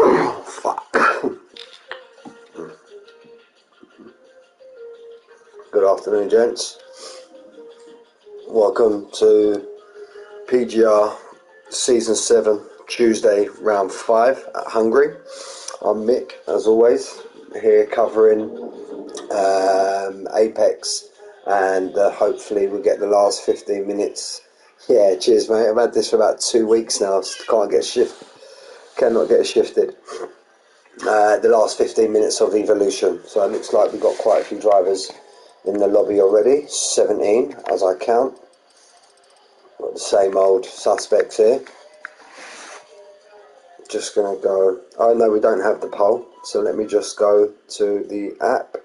Fuck. Good afternoon, gents. Welcome to PGR Season 7, Tuesday, Round 5 at Hungary. I'm Mick, as always, here covering Apex, and hopefully we'll get the last 15 minutes. Yeah, cheers, mate. I've had this for about 2 weeks now. Cannot get it shifted. The last 15 minutes of Evolution. So it looks like we've got quite a few drivers in the lobby already. 17, as I count. Got the same old suspects here. Just going to go... Oh, no, we don't have the poll. So let me just go to the app.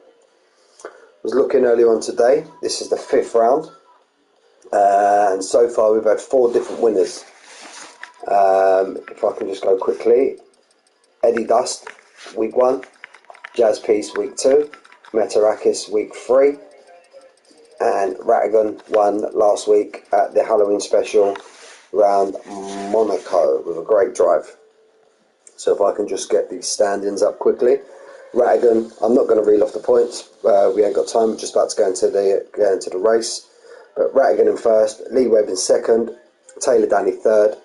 I was looking earlier on today. This is the 5th round. And so far we've had 4 different winners. If I can just go quickly. Eddie Dust, week 1. Jazz Piece, week 2. Metarakis, week 3. And Ratigan won last week at the Halloween special round Monaco with a great drive. So if I can just get the standings up quickly. Ratigan, I'm not going to reel off the points. We ain't got time. We're just about to go into the race. But Ratigan in first, Lee Webb in second, Taylor Danny third,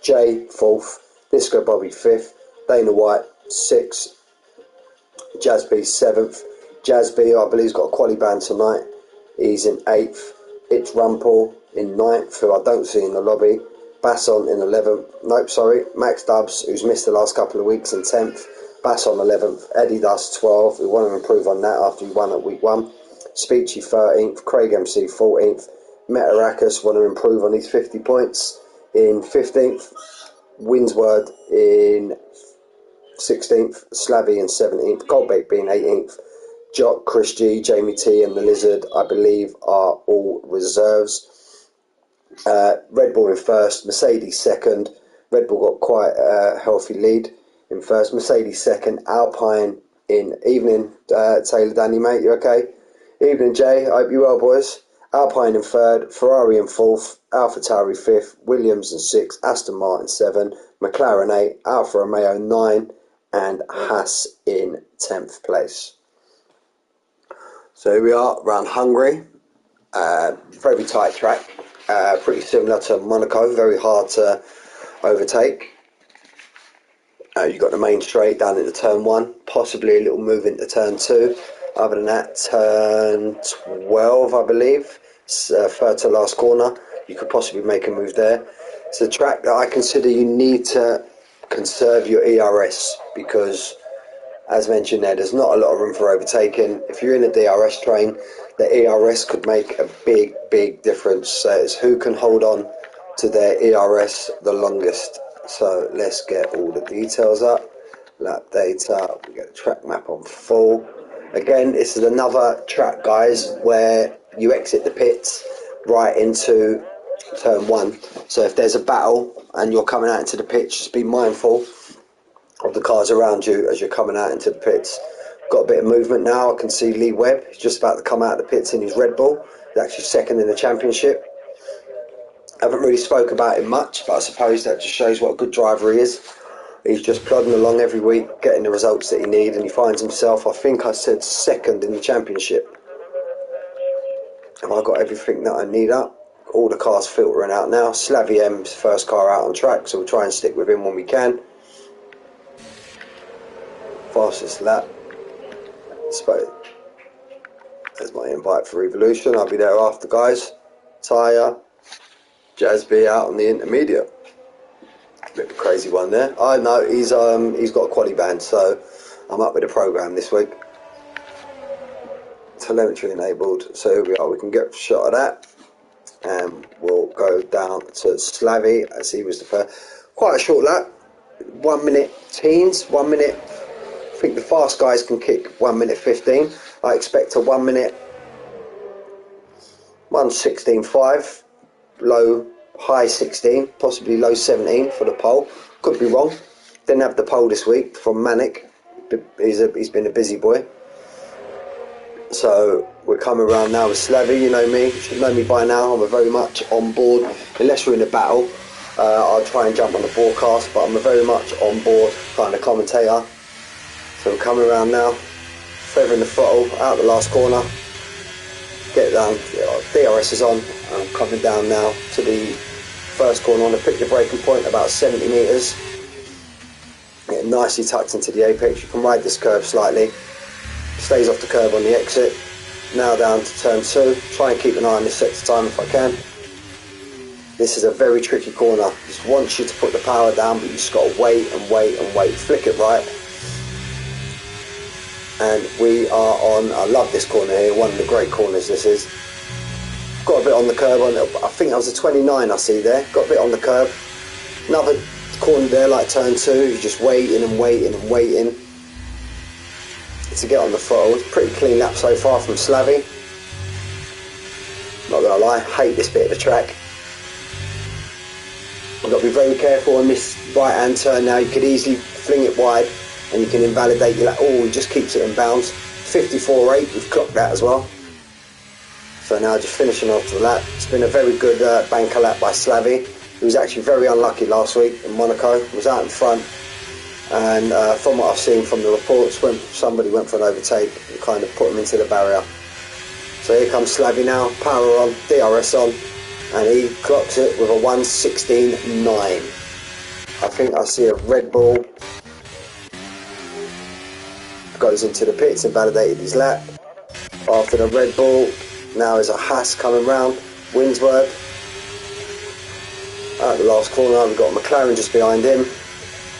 Jay fourth, Disco Bobby fifth, Dana White sixth, Jazz B seventh. Jazz B, I believe, has got a quali ban tonight. He's in 8th. It's Rumpel in 9th, who I don't see in the lobby. Basson in 11th. Nope, sorry. Max Dubs, who's missed the last couple of weeks, in 10th. Basson 11th. Eddie Dust 12th. We want to improve on that after he won at week 1. Speechy 13th. Craig MC 14th. Metarakis want to improve on his 50 points in 15th. Winsword in 16th. Slavy in 17th. Goldbeck being 18th. Jock, Chris G, Jamie T and the Lizard, I believe, are all reserves. Red Bull in first, Mercedes second. Red Bull got quite a healthy lead in first. Mercedes second, Alpine in evening. Taylor Danny, mate, you okay? Evening, Jay. I hope you well, boys. Alpine in third, Ferrari in fourth, AlphaTauri fifth, Williams in sixth, Aston Martin 7, McLaren 8, Alfa Romeo 9, and Haas in 10th place. So here we are around Hungary. Very tight track. Pretty similar to Monaco. Very hard to overtake. You've got the main straight down into turn 1. Possibly a little move into turn 2. Other than that, turn 12, I believe. It's third to last corner. You could possibly make a move there. It's a track that I consider you need to conserve your ERS because, as mentioned there's not a lot of room for overtaking. If you're in a DRS train, the ERS could make a big difference. So it's who can hold on to their ERS the longest. So let's get all the details up. Lap data, we get the track map on full. Again, this is another track, guys, where you exit the pits right into turn 1. So if there's a battle and you're coming out into the pits, just be mindful of the cars around you as you're coming out into the pits. Got a bit of movement now. I can see Lee Webb. He's just about to come out of the pits in his Red Bull. He's actually second in the championship. I haven't really spoke about him much, but I suppose that just shows what a good driver he is. He's just plodding along every week, getting the results that he needs, and he finds himself, I think I said, second in the championship. Have I got everything that I need up? All the cars filtering out now. Slavy M's first car out on track, so we'll try and stick with him when we can. Fastest lap. There's my invite for Evolution. I'll be there after, guys. Tyre. Jazz B out on the intermediate. Bit of a crazy one there. I know he's got a quali band, so I'm up with the program this week. Telemetry enabled. So here we are. We can get a shot of that, and we'll go down to Slavy as he was the first. Quite a short lap. 1 minute teens. 1 minute. I think the fast guys can kick 1 minute 15. I expect a 1 minute 1:16.5, high 16, possibly low 17 for the pole. Could be wrong. Didn't have the pole this week from Manic. He's been a busy boy. So we're coming around now with Slavy. You know me, you should know me by now. I'm very much on board, unless we're in a battle. I'll try and jump on the broadcast, but I'm a very much on board kind of commentator. So I'm coming around now, feathering the throttle out the last corner, get down, DRS is on, I'm coming down now to the first corner on the picture braking point, about 70 metres. Get nicely tucked into the apex. You can ride this curve slightly, stays off the curb on the exit. Now down to turn 2, try and keep an eye on this sector time if I can. This is a very tricky corner. Just wants you to put the power down, but you just got to wait and wait and wait. Flick it right. And we are on, I love this corner here, one of the great corners this is. Got a bit on the curb, I think that was a 29 I see there. Got a bit on the curb. Another corner there like turn 2, you're just waiting and waiting and waiting to get on the throttle. Pretty clean lap so far from Slavy. Not gonna lie, hate this bit of the track. You've got to be very careful on this right hand turn now. You could easily fling it wide and you can invalidate your lap. Oh, he just keeps it in bounds. 54.8, we've clocked that as well. So now just finishing off the lap. It's been a very good banker lap by Slavy. He was actually very unlucky last week in Monaco. He was out in front, and from what I've seen from the reports, when somebody went for an overtake, it kind of put him into the barrier. So here comes Slavy now, power on, DRS on, and he clocks it with a 1:16.9. I think I see a Red Bull. Goes into the pits and validated his lap. After the Red Bull, now is a Haas coming round, Winsworth. At the last corner, we've got McLaren just behind him.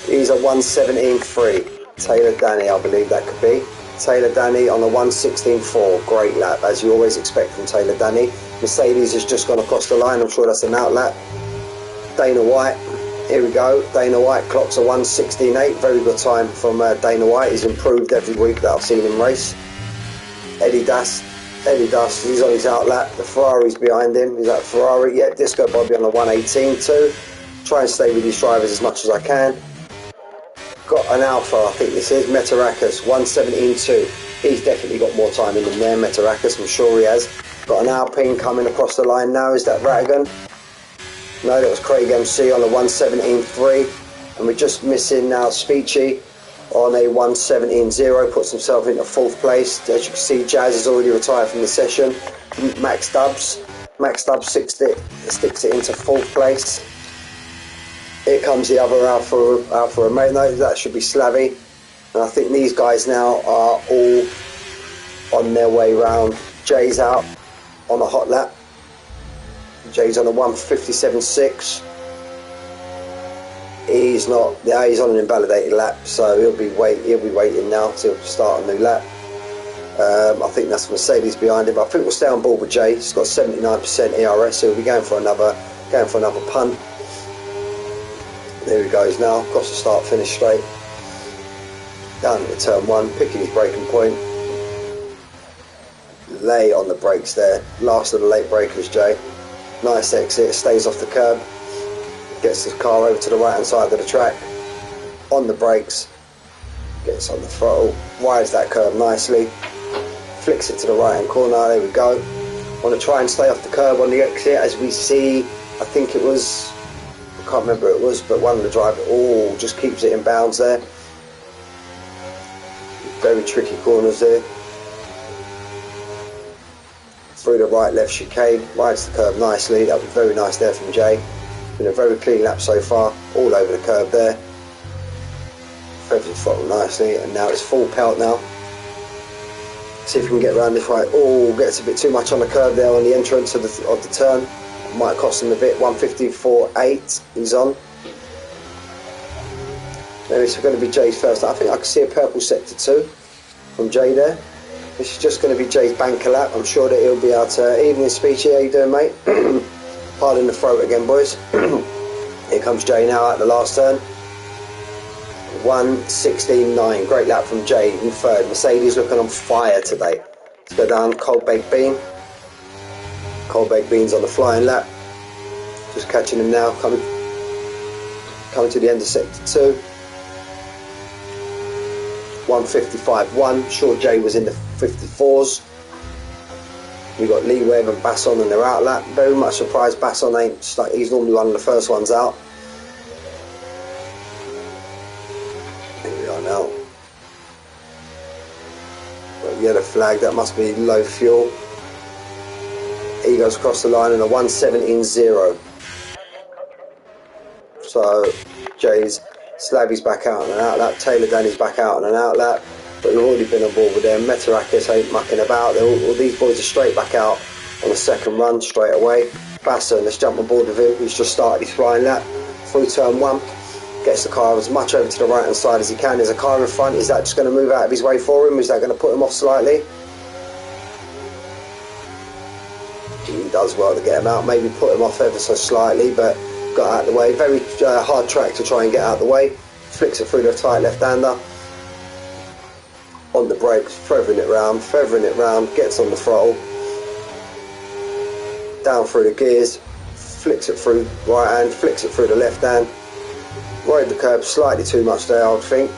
He's a 1:17.3. Taylor Danny, I believe that could be. Taylor Danny on a 1:16.4. Great lap, as you always expect from Taylor Danny. Mercedes has just gone across the line. I'm sure that's an out lap. Dana White, here we go. Dana White clocks a 1:16.8. Very good time from Dana White. He's improved every week that I've seen him race. Eddie Dust, he's on his out lap. The Ferrari's behind him. He's at Ferrari. Yeah, Disco Bobby on the 1:18.2. Try and stay with these drivers as much as I can. Got an Alpha, I think this is, Metarakis, 1:17.2. He's definitely got more time in him there, Metarakis, I'm sure he has. Got an Alpine coming across the line now, is that Ratigan? No, that was Craig MC on a 1:17.3. And we're just missing now Speechy on a 1:17.0, puts himself into 4th place. As you can see, Jazz has already retired from the session. Max Stubbs sticks it into 4th place. Here comes the other Alfa Romeo, that should be Slavy. And I think these guys now are all on their way round. Jay's out on a hot lap. Jay's on a 1:57.6. He's not, yeah, he's on an invalidated lap, so he'll be waiting now to start a new lap. I think that's Mercedes behind him, but I think we'll stay on board with Jay. He's got 79% ERS, so he'll be going for another punt. There he goes now, across the start finish straight. Down to turn 1, picking his braking point. Lay on the brakes there, last of the late breakers, Jay. Nice exit, stays off the curb. Gets the car over to the right hand side of the track. On the brakes, gets on the throttle, rides that curb nicely. Flicks it to the right hand corner, there we go. Want to try and stay off the curb on the exit, as we see, I think it was, I can't remember who it was, but one of the drivers, just keeps it in bounds there. Very tricky corners there. Through the right left chicane, rides the curb nicely. That was very nice there from Jay. Been a very clean lap so far, all over the curb there. Fevers the throttle nicely, and now it's full pelt now. See if we can get around this right. Gets a bit too much on the curb there on the entrance of the turn. Might cost him a bit. 1:54.8 he's on. Now it's going to be Jay's first. I think I can see a purple sector 2 from Jay there. This is just going to be Jay's banker lap. I'm sure that he'll be out. Evening, Speechy, how you doing, mate? Pardon the throat again, boys. Here comes Jay now at the last turn. 1:16.9. Great lap from Jay in 3rd. Mercedes looking on fire today. Let's go down. Cold Baked Bean. Cold Baked Bean's on the flying lap. Just catching him now. Coming to the end of sector 2. 1:55.1. Sure Jay was in the 54s. We got Lee Webb and Basson in their out lap. Very much surprised Basson ain't stuck. He's normally one of the first ones out. go now. Got a yellow flag, that must be low fuel. He goes across the line in a 1:17.0. So Jay's Slabby's back out on an outlap, Taylor Danny's back out on an outlap, but we've already been on board with them. Metarakis ain't mucking about. All these boys are straight back out on the second run straight away. Basson, let's jump on board with him. He's just started his flying lap through turn 1. Gets the car as much over to the right hand side as he can. There's a car in front. Is that just going to move out of his way for him? Is that going to put him off slightly? He does well to get him out. Maybe put him off ever so slightly, but got out of the way. Very hard track to try and get out of the way. Flicks it through the tight left-hander. On the brakes, feathering it round, gets on the throttle. Down through the gears, flicks it through right hand, flicks it through the left hand. Rode the curb slightly too much there, I would think.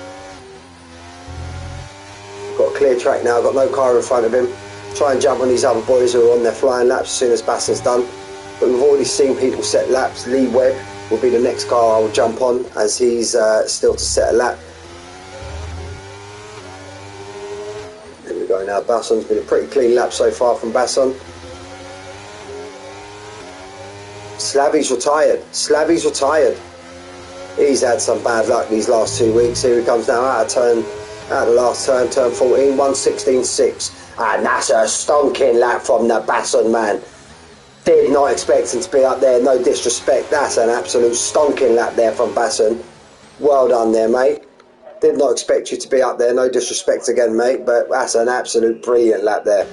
Got a clear track now, got no car in front of him. Try and jump on these other boys who are on their flying laps as soon as Basson's done. But we've already seen people set laps. Lee Webb will be the next car I will jump on, as he's still to set a lap. There we go now. Basson's been a pretty clean lap so far from Basson. Slabby's retired. He's had some bad luck these last 2 weeks. Here he comes now out of the last turn, turn 14, 1:16.6. And that's a stonking lap from the Basson man. Did not expect him to be up there, no disrespect. That's an absolute stonking lap there from Basson. Well done there, mate. Did not expect you to be up there, no disrespect again, mate, but that's an absolute brilliant lap there.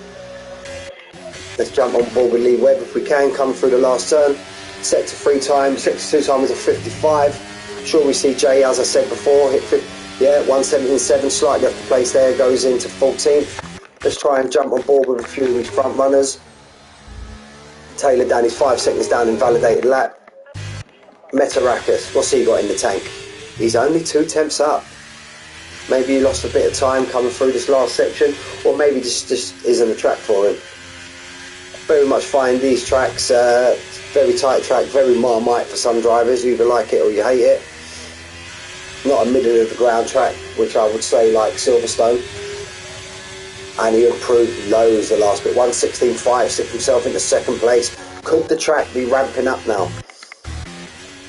Let's jump on board with Lee Webb if we can, come through the last turn. Set to 3 times, set to 2 times of 55. Sure we see Jay, as I said before, hit 1:17.7, slightly off the place there, goes into 14th. Let's try and jump on board with a few of these front runners. Taylor Danny's 5 seconds down, invalidated lap. Metarakis, what's he got in the tank? He's only 2 tenths up. Maybe he lost a bit of time coming through this last section, or maybe just isn't a track for him. Very much find these tracks, very tight track, very Marmite for some drivers. You either like it or you hate it. Not a middle of the ground track, which I would say like Silverstone. And he improved loads the last bit. 1:16.5, stick himself into 2nd place. Could the track be ramping up now?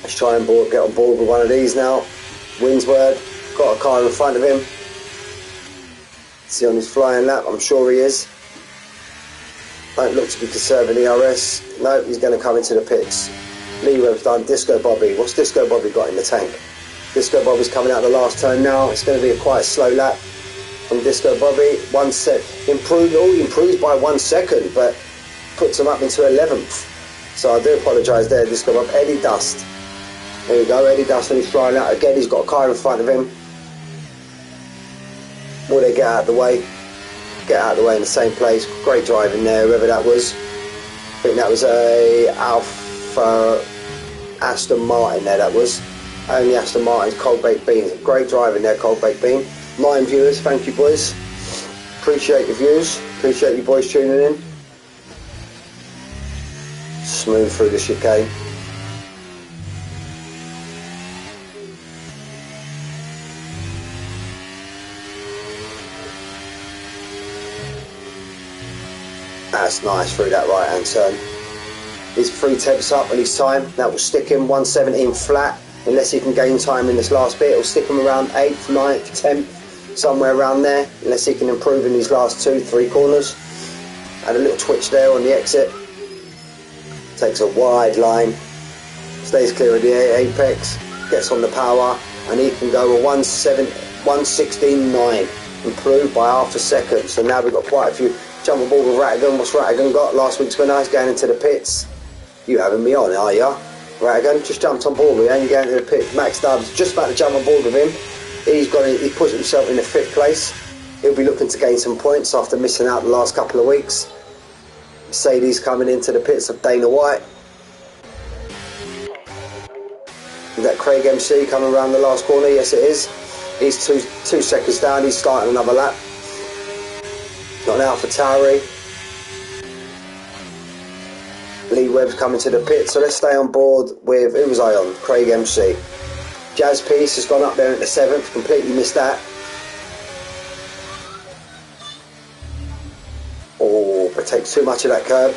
Let's try and get on board with one of these now. Winsword, got a car in front of him. Is he on his flying lap? I'm sure he is. Don't look to be conserving ERS. No, he's going to come into the pits. Lee Webb's done. Disco Bobby. What's Disco Bobby got in the tank? Disco Bobby's coming out the last turn now. It's going to be a quite slow lap from Disco Bobby. 1 sec. He improves by 1 second, but puts him up into 11th. So I do apologise there, Disco Bob. Eddie Dust. There we go, Eddie Dust when he's flying out. Again, he's got a car in front of him. Will they get out of the way? Get out of the way in the same place. Great driving there, whoever that was. I think that was a Alpha Aston Martin there, that was. Only Aston Martin's Cold Baked Beans. Great driving there, Cold Baked Bean. 9 viewers, thank you boys. Appreciate your views. Appreciate you boys tuning in. Smooth through the chicane. That's nice through that right hand turn. He's 3 tenths up on his time. That will stick him 1:17 flat. Unless he can gain time in this last bit, it'll stick him around 8th, 9th, 10th, somewhere around there. Unless he can improve in these last 2-3 corners. Had a little twitch there on the exit. Takes a wide line. Stays clear of the apex. Gets on the power. And he can go a 1:16.9. Improved by half a second. So now we've got quite a few. Jump on board with Rattigan. What's Rattigan got? Last week's winner. He's going into the pits. You having me on, are ya? Rattigan just jumped on board with you and you're going to the pit. Max Stubbs just about to jump on board with him. He puts himself in the 5th place. He'll be looking to gain some points after missing out the last couple of weeks. Mercedes coming into the pits of Dana White. Is that Craig MC coming around the last corner? Yes it is. He's two seconds down. He's starting another lap. Got an AlphaTauri. Lee Webb's coming to the pit, so let's stay on board with, who was I on? Craig MC. Jazz Piece has gone up there at the 7th, completely missed that. Oh, but takes too much of that curb.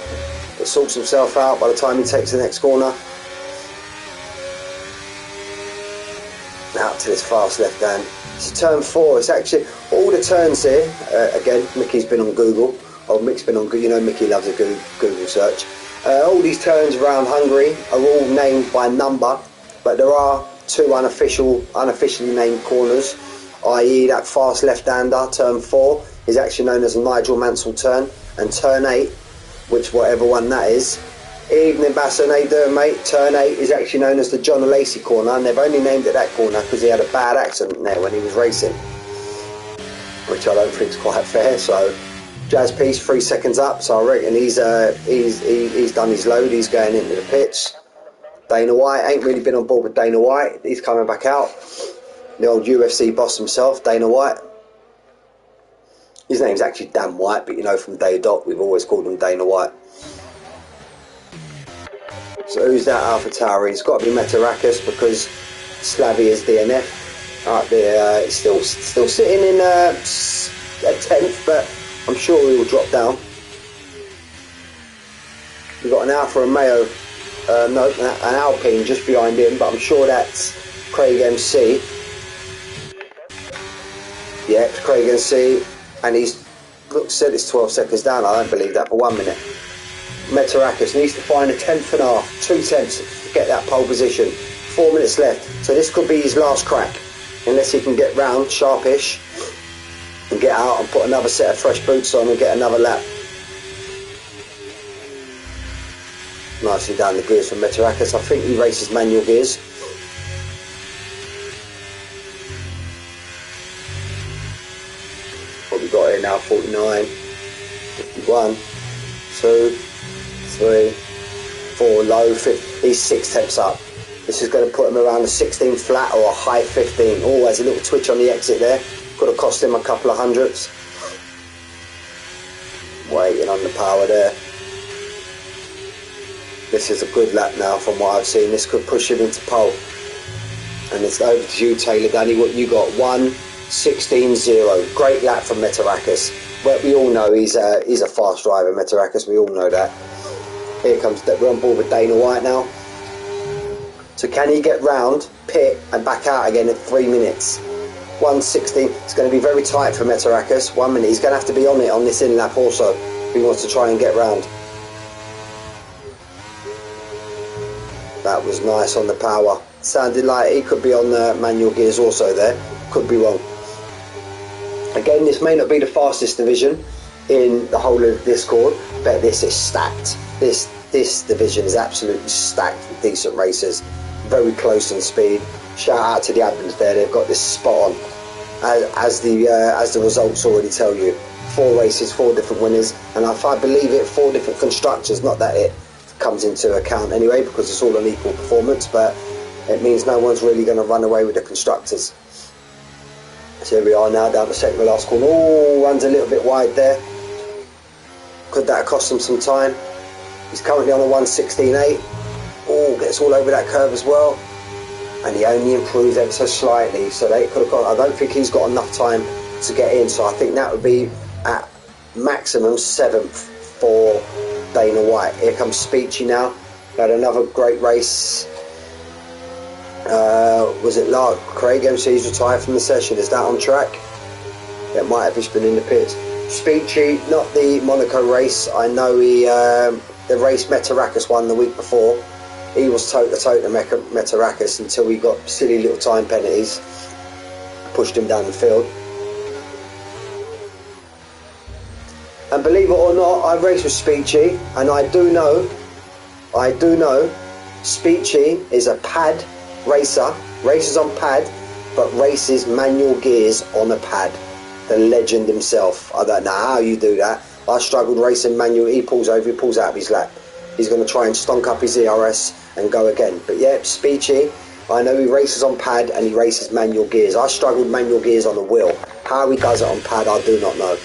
But sorts himself out by the time he takes the next corner. Out to this fast left hand. It's turn 4. It's actually all the turns here. Again, Mickey's been on Google. Oh, Mick's been on Google. You know, Mickey loves a Google search. All these turns around Hungary are all named by number, but there are 2 unofficially named corners, i.e. that fast left-hander, turn 4, is actually known as a Nigel Mansell turn, and turn 8, which whatever one that is, evening Basson, how you doing mate? Turn 8 is actually known as the John Lacey corner, and they've only named it that corner because he had a bad accident there when he was racing, which I don't think is quite fair. So Jazz Piece 3 seconds up, so I reckon he's done his load. He's going into the pits. Dana White ain't really been on board with Dana White. He's coming back out. The old UFC boss himself, Dana White. His name's actually Dan White, but you know from day dot we've always called him Dana White. So who's that AlphaTauri? It's got to be Metarakis because Slavy is DNF. Right there, it's still sitting in a 10th, but I'm sure he will drop down. We've got an Alfa Romeo, no, an Alpine just behind him, but I'm sure that's Craig MC. Yeah, it's Craig MC, and he's said it's 12 seconds down. I don't believe that for 1 minute. Metarakis needs to find a 10th and a half, 2 tenths to get that pole position. 4 minutes left, so this could be his last crack, unless he can get round sharpish and get out and put another set of fresh boots on and get another lap. Nicely down the gears from Metarakis. I think he races manual gears. What we got here now? 49, 51, 2, 3, 4, low, 50. He's 6 tenths up. This is going to put him around a 16 flat or a high 15. Oh, there's a little twitch on the exit there. Could have cost him a couple of hundredths. Waiting on the power there. This is a good lap now from what I've seen. This could push him into pole. And it's over to you, Taylor Danny. What you got? 1:16.0. Great lap from Metarakis. But we all know he's a fast driver, Metarakis. We all know that. Here comes that. We're on board with Dana White now. So can he get round, pit, and back out again in 3 minutes? 1:16. It's going to be very tight for Metarakis. 1 minute. He's going to have to be on it on this in lap also if he wants to try and get round. That was nice on the power. Sounded like he could be on the manual gears also there. Could be wrong. Again, this may not be the fastest division in the whole of Discord, but this is stacked. This division is absolutely stacked with decent racers. Very close in speed. Shout out to the admins there. They've got this spot on. As the results already tell you. 4 races, 4 different winners, and if I believe it, 4 different constructors. Not that it comes into account anyway, because it's all an equal performance, but it means no one's really going to run away with the constructors. So here we are now down the second to last corner. Oh, runs a little bit wide there. Could that have cost him some time? He's currently on a 1:16.8. Oh, gets all over that curve as well, and he only improves ever so slightly, so they could have got. I don't think he's got enough time to get in, so I think that would be at maximum 7th for Dana White. Here comes Speechy now. Had another great race. Was it Lark? Craig MC's retired from the session. Is that on track? It might have just been in the pits. Speechy, not the Monaco race. I know he the race Metarakis won the week before. He was toe-to-toe to Metarakis until he got silly little time penalties. Pushed him down the field. And believe it or not, I race with Speechy, and I do know, Speechy is a pad racer, races on pad, but races manual gears on a pad. The legend himself. I don't know how you do that. I struggled racing manual. He pulls over, he pulls out of his lap. He's going to try and stonk up his ERS and go again. But yeah, Speechy, I know he races on pad and he races manual gears. I struggled manual gears on the wheel. How he does it on pad, I do not know.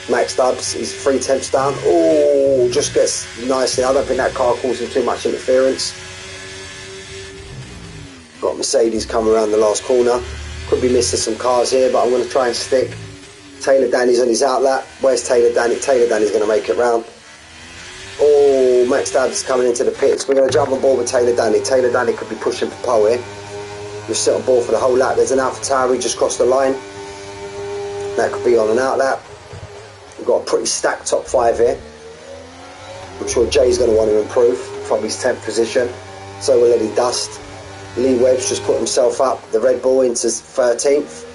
Max Stubbs, he's 3 tenths down. Oh, just gets nicely. I don't think that car caused him too much interference. Got Mercedes coming around the last corner. Could be listed some cars here, but I'm going to try and stick. Taylor Danny's on his outlap. Where's Taylor Danny? Taylor Danny's going to make it round. Oh, Max Dabbs coming into the pits. We're going to jump on board with Taylor Danny. Taylor Danny could be pushing for pole here. We'll sit on board for the whole lap. There's an Alpha Tauri just crossed the line. That could be on an outlap. We've got a pretty stacked top 5 here. I'm sure Jay's going to want to improve from his 10th position. So will Eddie Dust. Lee Webb's just put himself up the Red Bull into 13th.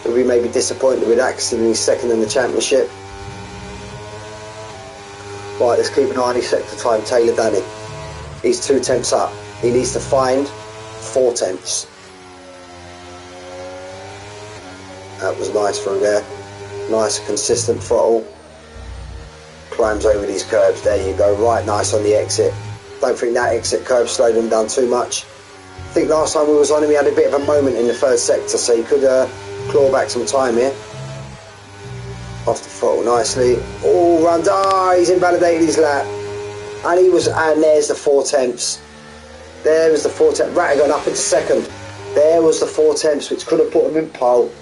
He'll be maybe disappointed with that because he's second in the championship. Right, let's keep an eye on his sector time. Taylor Danny. He's 2 tenths up. He needs to find 4 tenths. That was nice from there. Nice consistent throttle. Climbs over these curbs. There you go. Right, nice on the exit. Don't think that exit curve slowed him down too much. I think last time we was on him, he had a bit of a moment in the third sector, so he could claw back some time here. Off the throttle nicely. Oh, runs. He's invalidated his lap. And there's the 4 tenths. There was the 4 tenths. Rattigan up into second. There was the 4 tenths, which could have put him in pole.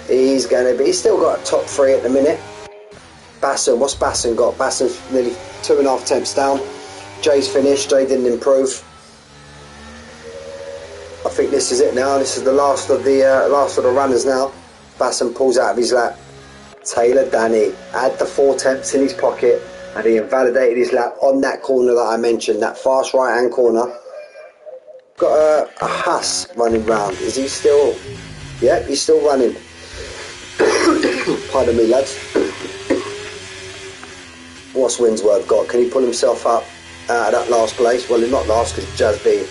He's still got a top 3 at the minute. Basson, what's Basson got? Basson's nearly 2.5 tenths down. Jay's finished. Jay didn't improve. I think this is it now. This is the last of the runners now. Basson pulls out of his lap. Taylor Danny had the 4 tenths in his pocket and he invalidated his lap on that corner that I mentioned, that fast right hand corner. Got a Haas running round. Is he still? Yeah, he's still running. Pardon me, lads. What's Winsworth got? Can he pull himself up out of that last place? Well, he's not last because Jazz B.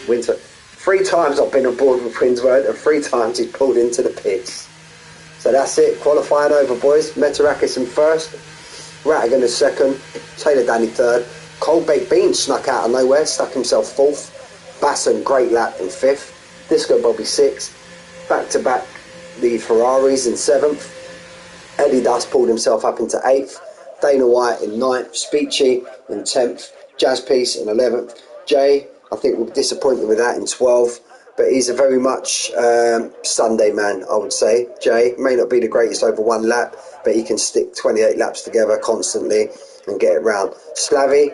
Winsworth. 3 times I've been aboard with Winsworth and 3 times he's pulled into the pits. So that's it. Qualifying over, boys. Metarakis in first. Rattigan is second. Taylor Danny third. Cold Baked Beans snuck out of nowhere. Stuck himself fourth. Basson, great lap in fifth. Disco Bobby sixth. Back to back the Ferraris in seventh. Eddie Dust pulled himself up into eighth. Dana White in ninth. Speechy in 10th. Jazz Piece in 11th. Jay, I think we'll be disappointed with that in 12th. But he's a very much Sunday man, I would say. Jay may not be the greatest over 1 lap, but he can stick 28 laps together constantly and get it round. Slavy,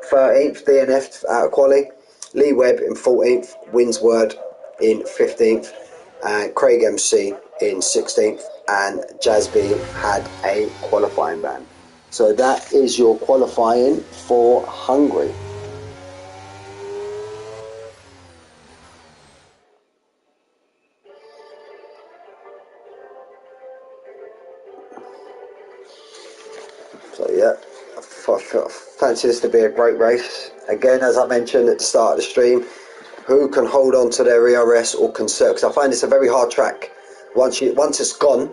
13th, DNF out of quali. Lee Webb in 14th. Winsword in 15th. And Craig MC in 16th. And Jazby had a qualifying ban. So that is your qualifying for Hungary. So yeah, I fancy this to be a great race. Again, as I mentioned at the start of the stream, who can hold on to their ERS or conserve? Because I find it's a very hard track. Once it's gone,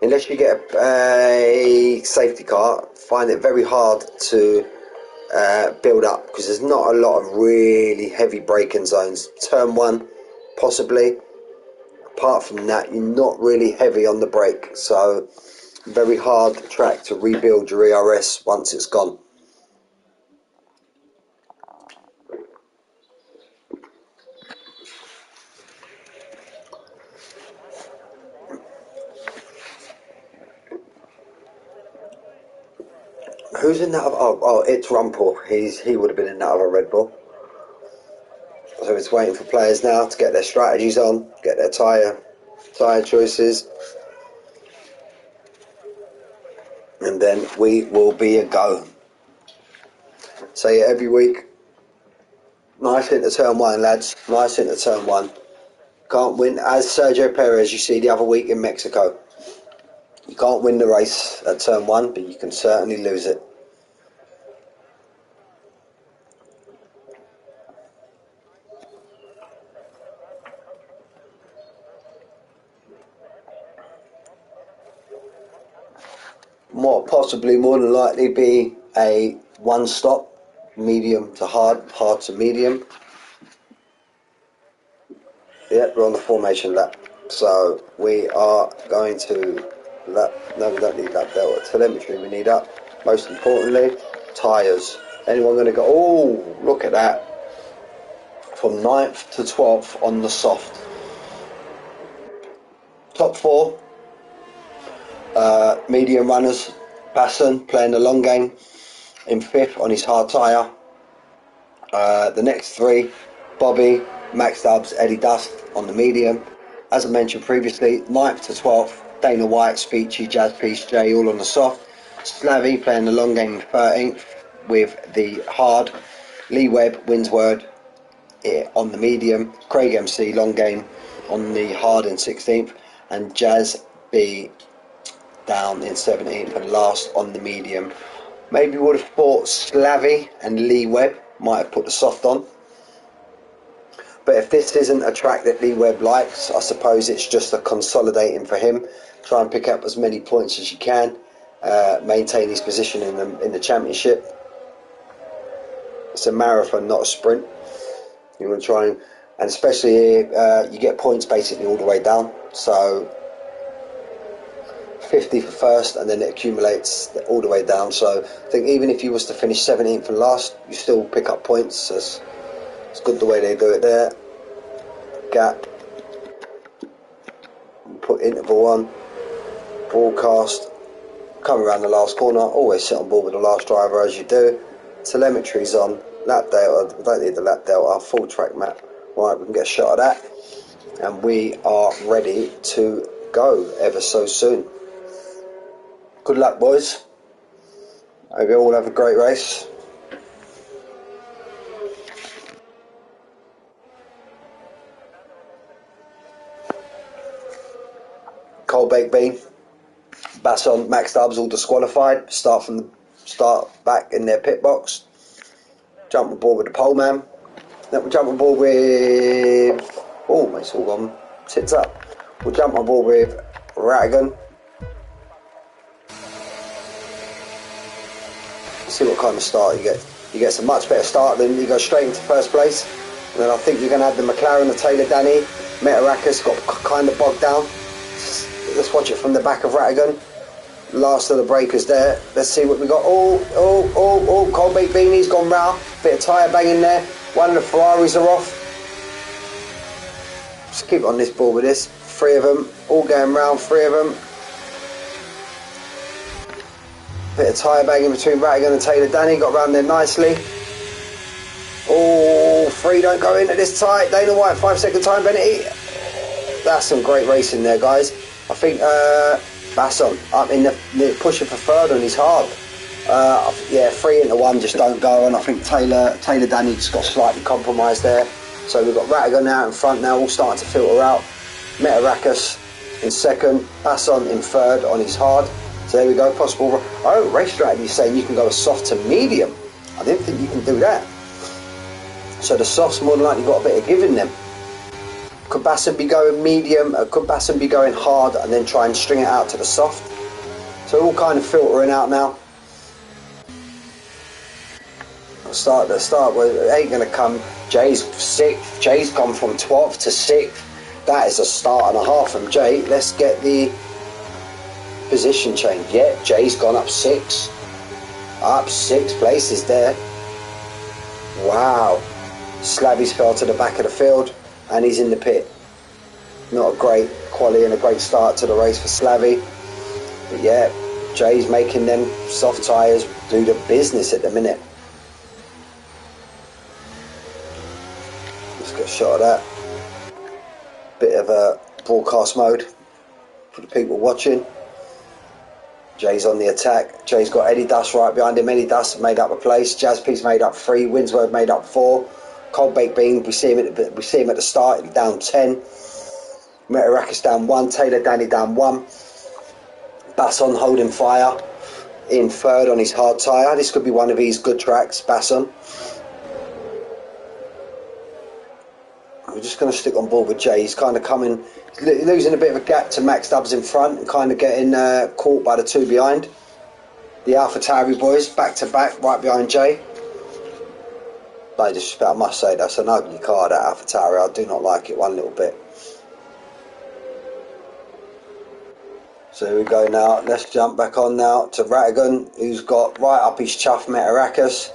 unless you get a safety car, I find it very hard to build up because there's not a lot of really heavy braking zones. Turn 1, possibly. Apart from that, you're not really heavy on the brake. So very hard track to rebuild your ERS once it's gone. Who's in that other? Oh, it's Rumpel. He would have been in that other Red Bull. So it's waiting for players now to get their strategies on, get their tyre choices. And then we will be a go. So yeah, every week, nice into turn 1, lads. Nice into turn 1. Can't win, as Sergio Perez, you see the other week in Mexico. You can't win the race at turn 1, but you can certainly lose it. Possibly more than likely be a 1-stop, medium to hard, hard to medium. Yeah, we're on the formation lap. So we are going to lap. No, we don't need lap delta. Telemetry we need up. Most importantly, tyres. Anyone going to go? Oh, look at that. from 9th to 12th on the soft. Top 4, medium runners. Basson playing the long game in 5th on his hard tyre. The next 3, Bobby, Max Dubs, Eddie Dust on the medium. As I mentioned previously, 9th to 12th, Dana White, Speechy, Jazz Piece, Jay all on the soft. Slavy playing the long game in 13th with the hard. Lee Webb, Winsword on the medium. Craig MC, long game on the hard in 16th. And Jazz B down in 17th and last on the medium. Maybe would have thought Slavy and Lee Webb might have put the soft on. But if this isn't a track that Lee Webb likes, I suppose it's just a consolidating for him. Try and pick up as many points as you can, maintain his position in the championship. It's a marathon, not a sprint. You want to try and especially here, you get points basically all the way down. So 50 for first, and then it accumulates all the way down. So I think even if you was to finish 17th and last, you still pick up points. It's good the way they do it there. Gap. Put interval 1. Broadcast. Come around the last corner. Always sit on board with the last driver as you do. Telemetry's on. Lap delta. We don't need the lap delta. Full track map. Right, we can get a shot of that. And we are ready to go ever so soon. Good luck, boys. Hope you all have a great race. Cold baked bean. Basson, Max Dubs all disqualified. Start back in their pit box. Jump on board with the pole man. Then we'll jump on board with... Oh, it's all gone tits up. We'll jump on board with Ratigan. See what kind of start you get. You get some much better start than you go straight into first place. And then I think you're going to have the McLaren, the Taylor Danny. Metarakis got kind of bogged down. Let's watch it from the back of Ratigan. Last of the breakers there. Let's see what we got. Oh, Cold Baked Beanie's gone round. Bit of tyre banging there. One of the Ferraris are off. Just keep on this board with this. 3 of them. All going round, 3 of them. Bit of tyre banging between Ratigan and Taylor Danny. Got round there nicely. Oh, 3 don't go into this tight. Dana White, 5-second time penalty. That's some great racing there, guys. I think Basson up in the pushing for third and he's hard. Yeah, 3 into 1 just don't go, and I think Taylor Danny just got slightly compromised there. So we've got Ratigan out in front now, all starting to filter out. Metarakis in second, Basson in third on his hard. So there we go, possible. Oh, race strategy saying you can go a soft to medium. I didn't think you can do that. So the soft's more than likely got a bit of give in them. Could Basson be going medium? Could Basson be going hard and then try and string it out to the soft? So all kind of filtering out now. The start where it ain't going to come. Jay's 6th. Jay's gone from 12th to 6th. That is a start and a half from Jay. Let's get the position change. Yeah, Jay's gone up 6. Up 6 places there. Wow. Slavy's fell to the back of the field and he's in the pit. Not a great quality and a great start to the race for Slavy. But yeah, Jay's making them soft tyres do the business at the minute. Let's get a shot of that. Bit of a broadcast mode for the people watching. Jay's on the attack. Jay's got Eddie Dust right behind him. Eddie Dust made up a place. Jazz Piece made up 3. Winsworth made up 4. Cold Baked Bean, we see him at the start, down 10. Metarakis down 1. Taylor Danny down 1. Basson holding fire in third on his hard tyre. This could be one of his good tracks, Basson. We're just going to stick on board with Jay. He's kind of coming, losing a bit of a gap to Max Dubs in front and kind of getting caught by the 2 behind. The AlphaTauri boys back to back right behind Jay. No disrespect, I must say that's an ugly car, that AlphaTauri. I do not like it one little bit. So here we go now. Let's jump back on now to Ratigan, who's got right up his chuff Metarakis.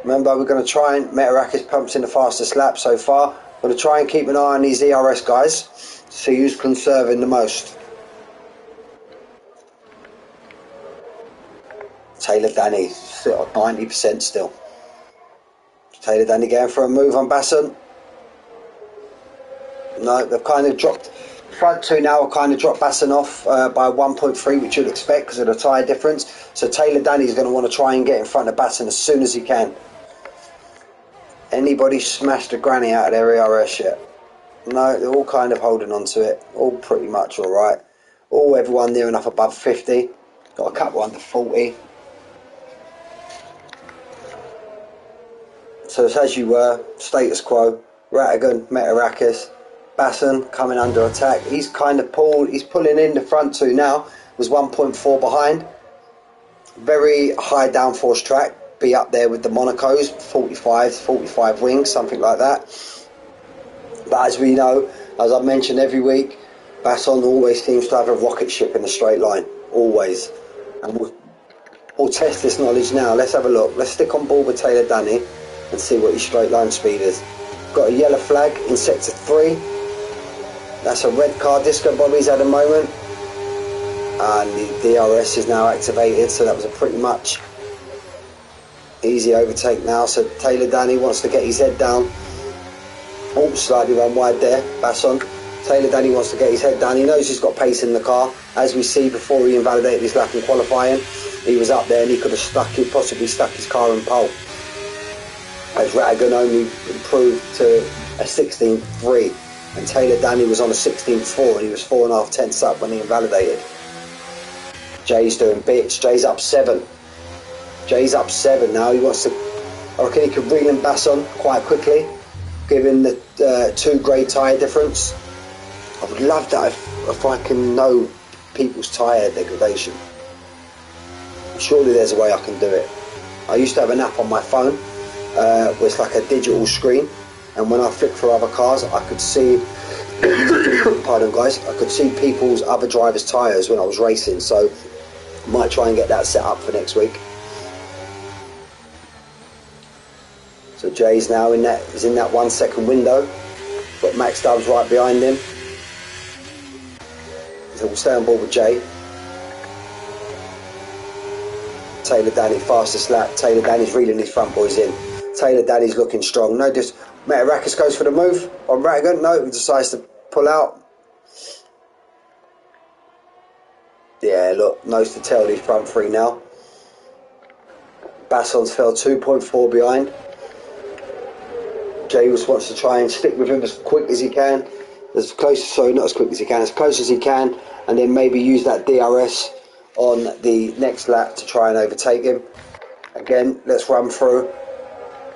Remember, we're going to try and Metarakis pumps in the fastest lap so far. We're going to try and keep an eye on these ERS guys, see who's conserving the most. Taylor Danny, 90% still. Taylor Danny going for a move on Basson. No, they've kind of dropped. Front two now have kind of dropped Basson off by 1.3, which you'd expect because of the tyre difference. So Taylor Danny is going to want to try and get in front of Basson as soon as he can. Anybody smashed a granny out of their ERS yet? No, they're all kind of holding on to it. All pretty much all right. Everyone near enough above 50. Got a couple under 40. So it's as you were, status quo. Rattigan, Metarakis, Basson coming under attack. He's kind of pulling in the front two now. Was 1.4 behind. Very high downforce track. Be up there with the Monacos, 45 wings, something like that. But as we know, as I've mentioned every week, Basson always seems to have a rocket ship in a straight line. Always. And we'll test this knowledge now. Let's have a look. Let's stick on board with Taylor Danny and see what his straight line speed is. Got a yellow flag in sector 3. That's a red car Disco Bobby's at the moment. And the DRS is now activated, so that was a pretty much easy overtake now. So Taylor Danny wants to get his head down. Oh, slightly run wide there, Basson. Taylor Danny wants to get his head down. He knows he's got pace in the car. As we see, before he invalidated his lap in qualifying, he was up there and he could have possibly stuck his car in pole. As Rattigan only improved to a 16.3 and Taylor Danny was on a 16.4 and he was 4.5 tenths up when he invalidated. Jay's doing bits. Jay's up 7. Jay's up 7 now. He wants to. I reckon he could reel in Basson quite quickly, given the 2 grade tyre difference. I would love that if I can know people's tyre degradation. Surely there's a way I can do it. I used to have an app on my phone where it's like a digital screen, and when I flicked for other cars I could see pardon guys, I could see people's other drivers' tyres when I was racing, so I might try and get that set up for next week. So Jay's now in that 1 second window. Got Max Stubbs right behind him. So we'll stay on board with Jay. Taylor Danny, fastest lap. Taylor Danny's reeling his front boys in. Taylor Danny's looking strong. No, just Metarakis goes for the move on Rattigan. No, he decides to pull out. Yeah, look, nose to tail these front 3 now. Basson's fell 2.4 behind. Jay wants to try and stick with him as quick as he can. As close as he can, and then maybe use that DRS on the next lap to try and overtake him. Again, let's run through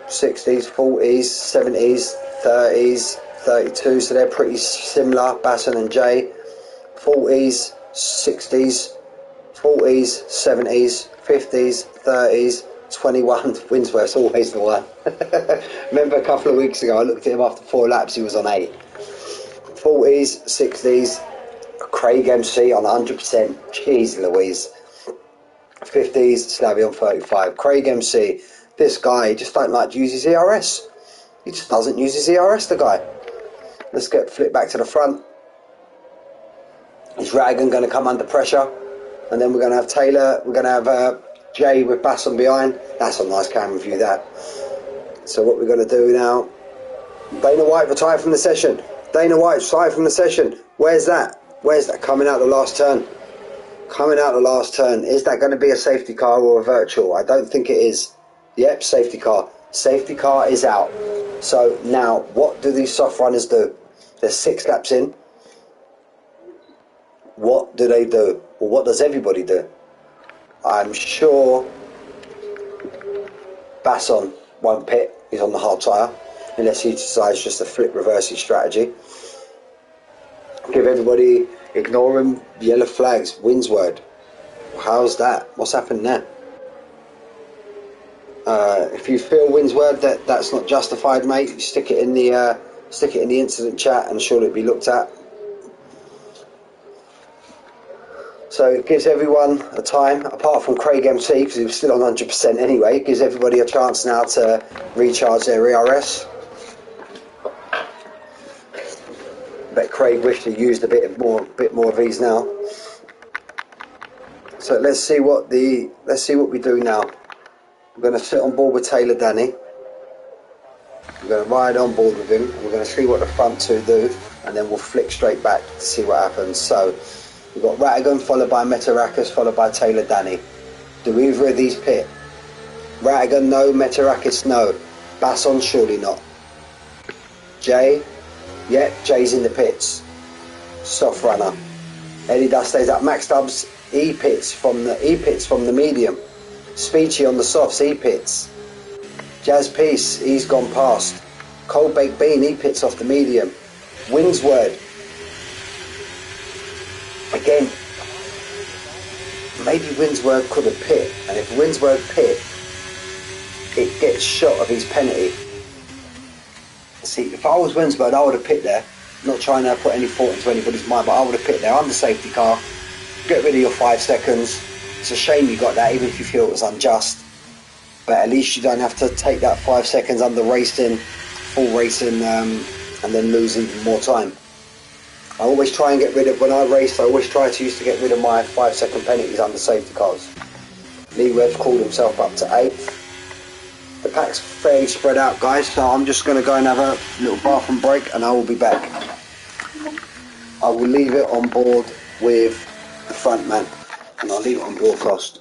60s, 40s, 70s, 30s, 32, so they're pretty similar, Basson and Jay. 40s, 60s, 40s, 70s, 50s, 30s, 21. Winsworth's always the one. Remember a couple of weeks ago I looked at him after 4 laps, he was on 8. 40s, 60s, Craig MC on 100%, jeez Louise. 50s, Slavy on 35. Craig MC, this guy, he just don't like to use his ERS. He just doesn't use his ERS, the guy. Let's get flip back to the front. Is Rattigan going to come under pressure? And then we're going to have Taylor, we're going to have Jay with Basson behind. That's a nice camera view, that. So what we're going to do now, Dana White retired from the session. Dana White retired from the session. Where's that? Where's that? Coming out the last turn. Coming out the last turn. Is that going to be a safety car or a virtual? I don't think it is. Yep, safety car. Safety car is out. So now, what do these soft runners do? They're 6 laps in. What do they do? Well, what does everybody do? I'm sure Basson won't pit. He's on the hard tyre. Unless he decides just to flip reverse his strategy. Give everybody, ignore him, yellow flags, Winsword. How's that? What's happened there? If you feel Winsword that's not justified, mate, stick it in the incident chat and sure it'll be looked at. So it gives everyone a time, apart from Craig MC, because he was still on 100% anyway. It gives everybody a chance now to recharge their ERS. Bet Craig wished he used a bit more of these now. So let's see what we do now. We're going to sit on board with Taylor Danny. We're going to ride on board with him. We're going to see what the front two do, and then we'll flick straight back to see what happens. So we've got Rattigan followed by Metarakis followed by Taylor Danny. Do either of these pit? Rattigan no, Metarakis no. Basson surely not. Jay, yep, Jay's in the pits. Soft runner. Eddie Dust stays up. Max Stubbs, he pits from the medium. Speechy on the softs, he pits. Jazz Peace, he's gone past. Cold Baked Bean, he pits off the medium. Winsword. Again, maybe Winsword could have pit, and if Winsword pit, it gets shot of his penalty. See, if I was Winsword, I would have pit there. Not trying to put any thought into anybody's mind, but I would have pit there under safety car. Get rid of your 5 seconds. It's a shame you got that, even if you feel it was unjust. But at least you don't have to take that 5 seconds under racing, full racing, and then lose even more time. I always try and get rid of, when I race, I always try to used to get rid of my 5 second penalties under safety cars. Lee Webb's called himself up to 8th. The pack's fairly spread out, guys, so I'm just going to go and have a little bathroom break and I will be back. I will leave it on board with the front man, and I'll leave it on broadcast.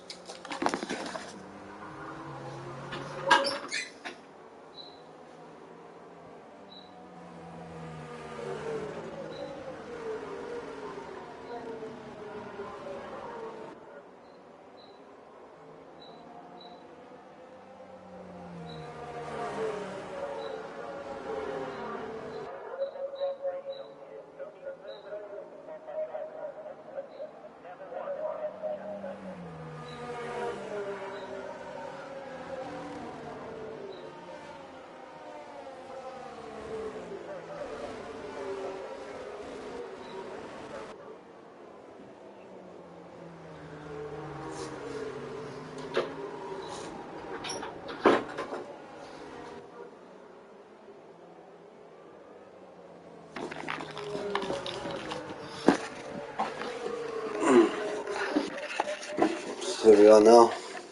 Here we are now,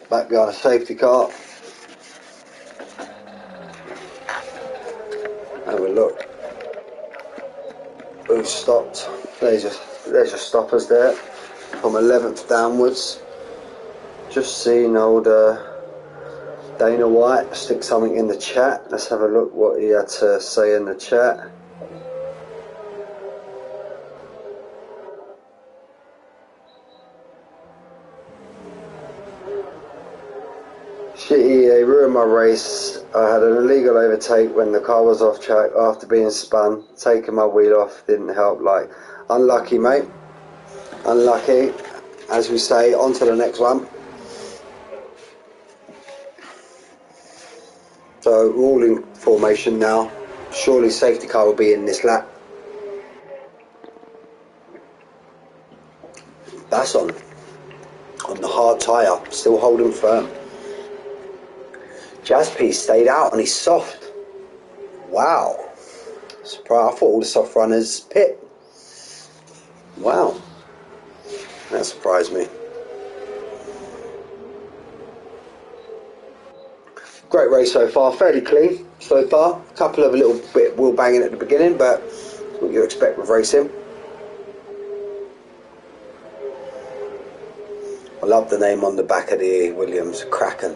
back behind a safety car. Have a look. Who's stopped? There's your stoppers there, from 11th downwards. Just seen old Dana White stick something in the chat. Let's have a look what he had to say in the chat. Shitty, they ruined my race. I had an illegal overtake when the car was off track after being spun. Taking my wheel off didn't help. Like, unlucky, mate. Unlucky. As we say, on to the next one. So we're all in formation now. Surely safety car will be in this lap. That's on the hard tyre, still holding firm. Jazz Piece stayed out and he's soft. Wow. Surprise! I thought all the soft runners pit. Wow. That surprised me. Great race so far, fairly clean so far. A couple of a little bit wheel banging at the beginning, but that's what you expect with racing. I love the name on the back of the Williams, Kraken.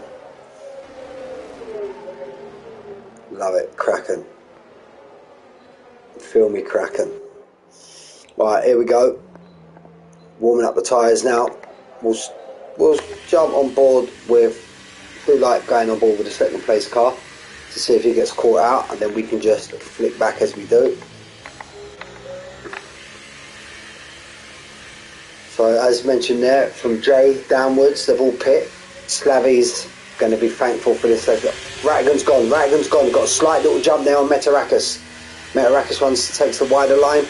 Love it, Kraken. Feel me, Kraken. Right, here we go. Warming up the tyres now. We'll jump on board with, we like going on board with the second place car to see if he gets caught out, and then we can just flick back as we do. So as mentioned there, from Jay downwards, they've all pit. Slavy's going to be thankful for this. Rattigan's gone, got a slight little jump there on Metarakis. Metarakis takes the wider line.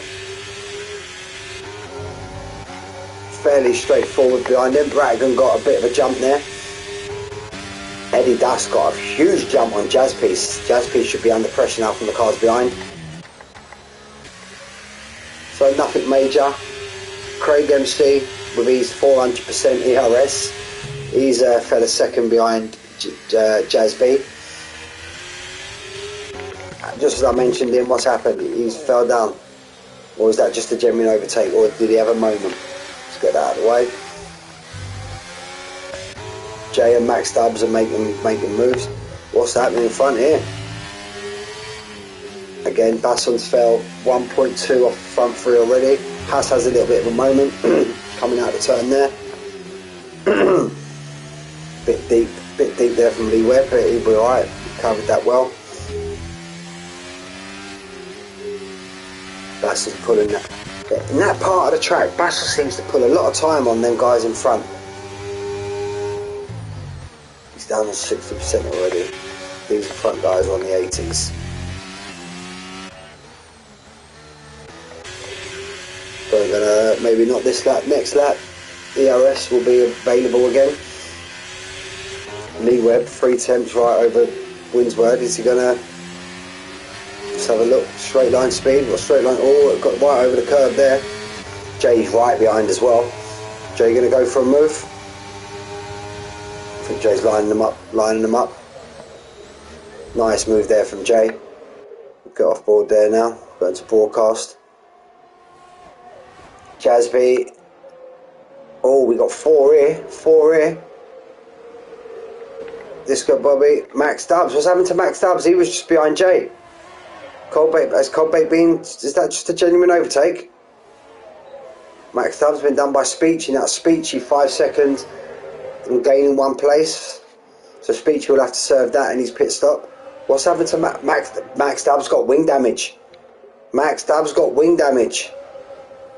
fairly straightforward behind him. Rattigan got a bit of a jump there. Eddie Dust got a huge jump on Jazzpiece. Jazzpiece should be under pressure now from the cars behind. So nothing major. Craig MC with his 400% ERS. He's a fella second behind Jazz B. Just as I mentioned him, what's happened? He's fell down. Or was that just a genuine overtake? Or did he have a moment? Let's get that out of the way. Jay and Max Stubbs are making moves. What's happening in front here? Again, Basson's fell 1.2 off the front three already. Haas has a little bit of a moment coming out of the turn there. bit deep there from Lee Webb, but he'll be alright. Covered that well. Basson's pulling that. In that part of the track, Basson seems to pull a lot of time on them guys in front. He's down to 60% already. These front guys are on the 80s. But we're gonna, maybe not this lap, next lap, ERS will be available again. Lee Webb, 3 temps right over Winsword. Is he gonna, let's have a look, straight line speed, what straight line, oh, it got right over the curb there. Jay's right behind as well. Jay gonna go for a move. I think Jay's lining them up. Nice move there from Jay. Get off board there now, going to broadcast. Jazzby. Oh, we got 4 here. This got Bobby. Max Stubbs. What's happened to Max Stubbs? He was just behind Jay. Has Coldbait been, is that just a genuine overtake? Max Stubbs been done by Speechy. Now Speechy 5 seconds and gaining 1 place. So Speechy will have to serve that in his pit stop. What's happened to Max Stubbs? Got wing damage. Max Stubbs got wing damage.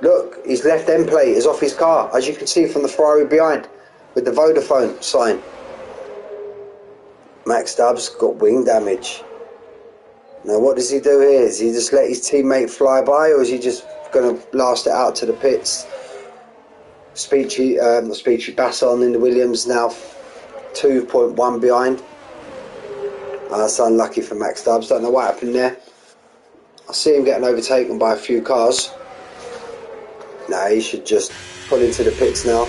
Look, his left end plate is off his car, as you can see from the Ferrari behind, with the Vodafone sign. Max Stubbs got wing damage. Now what does he do here? Is he just let his teammate fly by, or is he just going to blast it out to the pits? Basson in the Williams now 2.1 behind. That's unlucky for Max Stubbs. Don't know what happened there. I see him getting overtaken by a few cars. Nah, he should just pull into the pits now.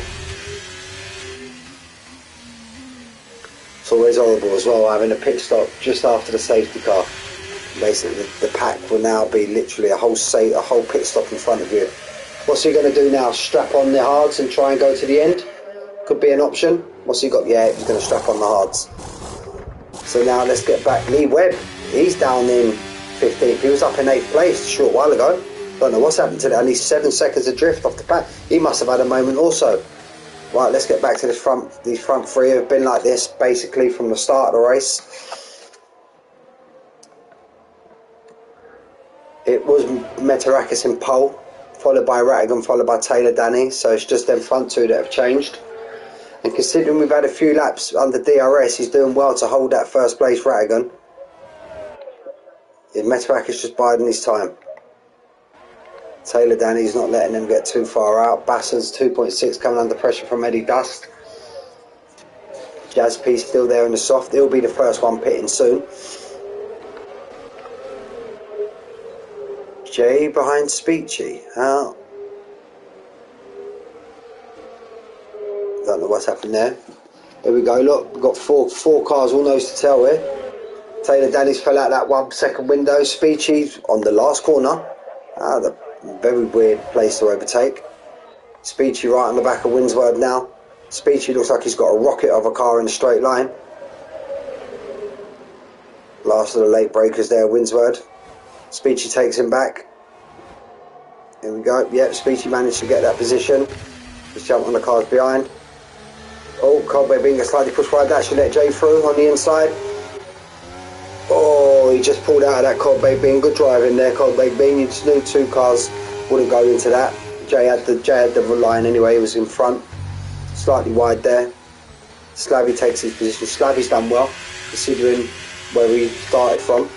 It's always horrible as well having a pit stop just after the safety car. Basically the pack will now be literally a whole pit stop in front of you. What's he going to do now? Strap on the hards and try and go to the end? Could be an option. What's he got? Yeah, he's going to strap on the hards. So now let's get back. Lee Webb, he's down in 15th. He was up in 8th place a short while ago. Don't know what's happened to that. Only 7 seconds adrift off the pack. He must have had a moment also. Right, let's get back to this front. These front three have been like this basically from the start of the race. It was Metarakis in pole, followed by Rattigan, followed by Taylor Danny. So it's just them front two that have changed. And considering we've had a few laps under DRS, he's doing well to hold that first place Rattigan. Metarakis just biding his time. Taylor Danny's not letting them get too far out. Basson's 2.6 coming under pressure from Eddie Dust. Jazz P still there in the soft. He'll be the first one pitting soon. Jay behind Speechy. Don't know what's happened there. Here we go. Look, we've got four cars all nose to tail here. Taylor Danny's fell out that 1 second window. Speechy's on the last corner. The very weird place to overtake. Speechy right on the back of Winsword now. Speechy looks like he's got a rocket of a car in a straight line. Last of the late breakers there, Winsword. Speechy takes him back. Here we go. Yep, Speechy managed to get that position. Just jump on the cars behind. Oh, Coldbait being slightly pushed wide. That should let Jay through on the inside. Oh, he just pulled out of that Coldbait Bean. Good driving there, Coldbait Bean. You just knew 2 cars wouldn't go into that. Jay had the line anyway. He was in front, slightly wide there. Slavy takes his position. Slavy's done well, considering where we started from.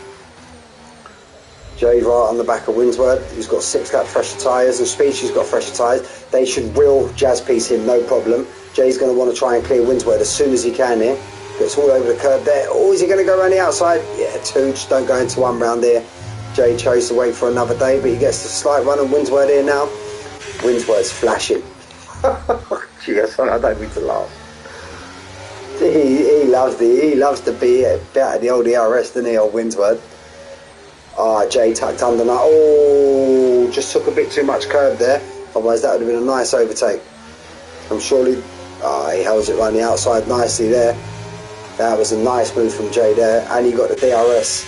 Jade right on the back of Windsward. He's got 6 lap fresher tyres, and Speechy's got fresher tyres. They should reel Jazz Piece in, no problem. Jay's going to want to try and clear Windsward as soon as he can here. Gets all over the curb there. Oh, is he going to go around the outside? Yeah, 2. Just don't go into 1 round here. Jay chose to wait for another day, but he gets the slight run on Windsward here now. Windsward's flashing. Yes, I don't mean to laugh. He loves to be out of the old ERS, doesn't he, old Windsward? Ah, Jay tucked under now. Oh, just took a bit too much curb there. Otherwise, that would have been a nice overtake. I'm surely. Ah, he holds it around the outside nicely there. That was a nice move from Jay there, and he got the DRS,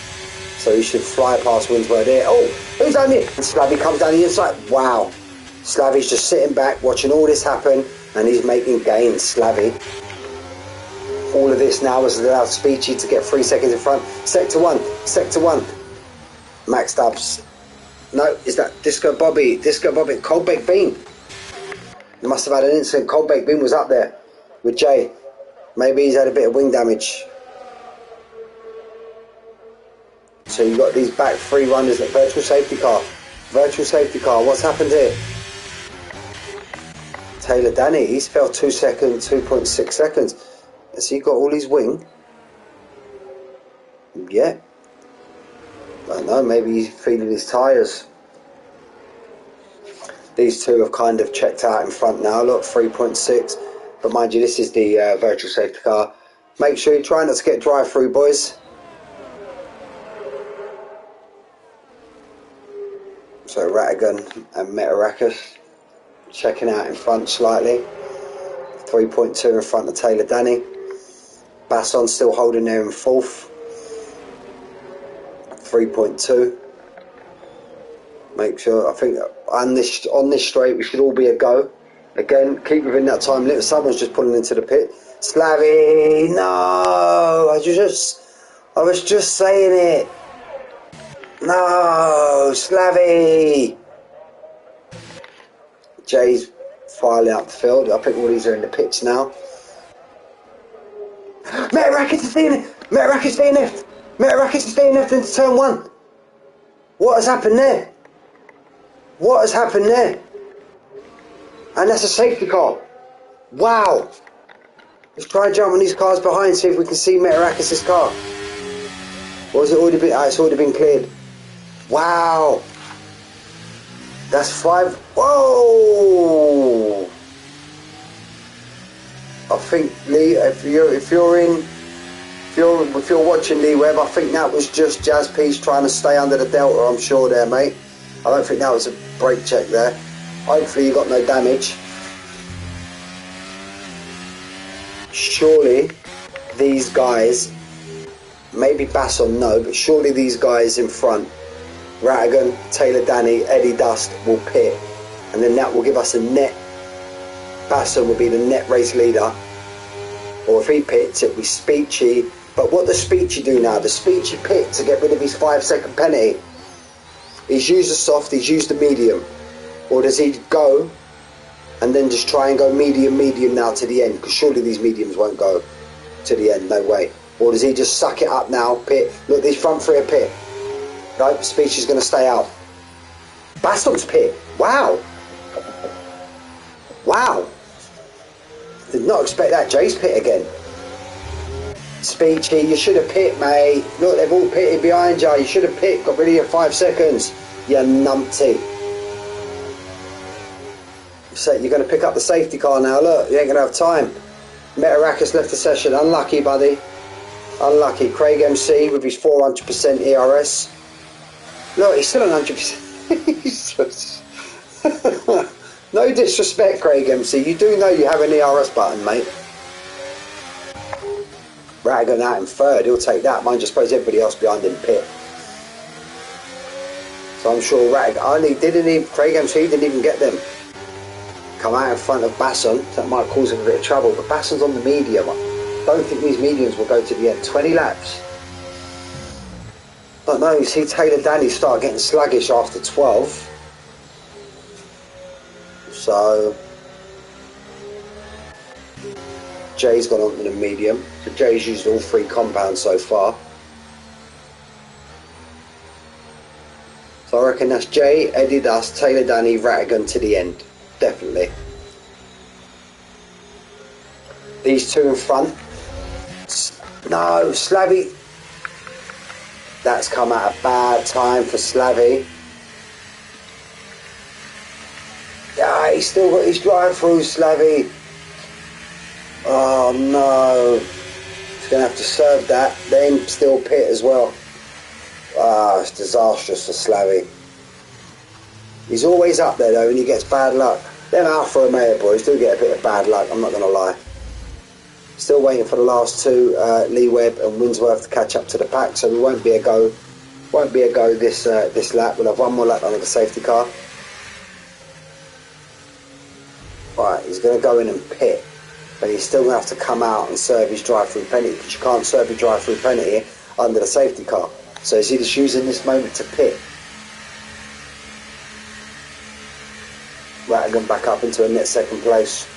so he should fly past Windsward here. Oh, who's down here? And Slavy comes down the inside. Wow, Slavy's just sitting back, watching all this happen, and he's making gains. Slavy. All of this now has allowed Speechy to get 3 seconds in front. Sector 1. Max Stubbs. No, is that Disco Bobby? Cold Baked Bean. They must have had an incident. Cold Baked Bean was up there with Jay. Maybe he's had a bit of wing damage. So you've got these back 3 runners at virtual safety car. What's happened here? Taylor Danny, he's fell 2.6 seconds. Has he got all his wing? Yeah. I don't know, maybe he's feeling his tyres. These two have kind of checked out in front now. Look, 3.6. But mind you, this is the virtual safety car. Make sure you try not to get drive-through, boys. So Rattigan and Metarakis checking out in front slightly. 3.2 in front of Taylor Danny. Basson still holding there in 4th. 3.2. Make sure, I think on this straight we should all be a go. Again, keep within that time limit. Someone's just pulling into the pit. Slavy, no! I was just saying it. No, Slavy. Jay's filing up the field. I think all these are in the pits now. Metarakis is DNF. Metarakis is DNF into turn 1. What has happened there? And that's a safety car. Wow. Let's try and jump on these cars behind, see if we can see Metarakis' car. Or has it already been? It's already been cleared. Wow. That's 5. Whoa. I think Lee, if you're watching Lee Webb, I think that was just Jazz Piece trying to stay under the delta. I'm sure there, mate. I don't think that was a brake check there. Hopefully you got no damage. Surely these guys, maybe Basson no, but surely these guys in front, Rattigan, Taylor Danny, Eddie Dust will pit, and then that will give us a net. Basson will be the net race leader, or if he pits it will be Speechy. But what does Speechy do now? Does Speechy pit to get rid of his 5-second penalty? He's used the soft, he's used the medium. Or does he go and then just try and go medium now to the end? Because surely these mediums won't go to the end, no way. Or does he just suck it up now, pit? Look, these front 3 are pit. No, Speechy's going to stay out. Basson's pit. Wow. Did not expect that. Jay's pit again. Speechy, you should have pit, mate. Look, they've all pitted behind you. You should have pit, got rid of your 5 seconds. You numpty. So you're going to pick up the safety car now. Look, you ain't going to have time. Metarakis left the session. Unlucky, buddy. Unlucky. Craig MC with his 400% ERS. Look, he's still on 100%. No disrespect, Craig MC. You do know you have an ERS button, mate. Rattigan out in 3rd. He'll take that. Mind you, I suppose everybody else behind him pit. So I'm sure Rattigan Craig MC didn't even get them. Come out in front of Basson. That might cause him a bit of trouble. But Basson's on the medium. I don't think these mediums will go to the end. 20 laps. Don't know. You see Taylor Danny start getting sluggish after 12. So Jay's gone on to the medium. So Jay's used all 3 compounds so far. reckon that's Jay, Eddie Dust, Taylor Danny, Rattigan to the end. Definitely. These two in front. No, Slavy. That's come at a bad time for Slavy. Yeah, he's still got his drive through, Slavy. Oh no. He's going to have to serve that, then still pit as well. Ah, it's disastrous for Slavy. He's always up there though, and he gets bad luck. Them Alfa Romeo boys do get a bit of bad luck, I'm not going to lie. Still waiting for the last two, Lee Webb and Winsworth to catch up to the pack, so we won't be a go. Won't be a go this lap. We'll have one more lap under the safety car. Right, he's going to go in and pit, but he's still going to have to come out and serve his drive-through penalty, because you can't serve your drive-through penalty under the safety car. So he's just using this moment to pit. Rattigan back up into a net second place.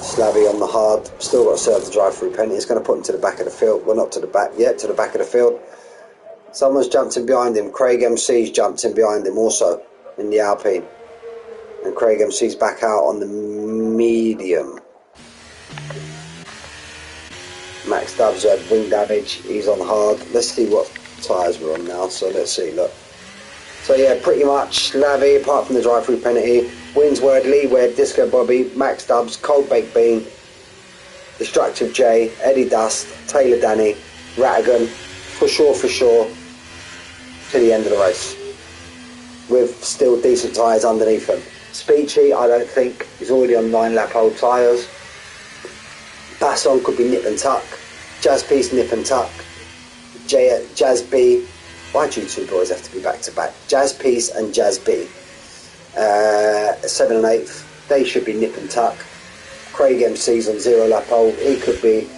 Slavy on the hard, still got to serve the drive-through penalty. It's going to put him to the back of the field. Well, not to the back yet, to the back of the field. Someone's jumped in behind him. Craig MC's jumped in behind him also in the Alpine. And Craig MC's back out on the medium. Max Dubs had wing damage. He's on hard. Let's see what tyres we're on now. So let's see, look. So yeah, pretty much Slavy, apart from the drive-through penalty. Winsworth, Lee Webb, Disco Bobby, Max Dubs, Cold Baked Bean, Destructive J, Eddie Dust, Taylor Danny, Rattigan, for sure, to the end of the race. With still decent tyres underneath them. Speechy, I don't think, he's already on 9-lap old tyres. Basson could be nip and tuck. Jazz Piece, nip and tuck. Jazz B, why do you two boys have to be back to back? Jazz Piece and Jazz B. 7 and 8th, they should be nip and tuck. Craig MC's on 0-lap old, he could be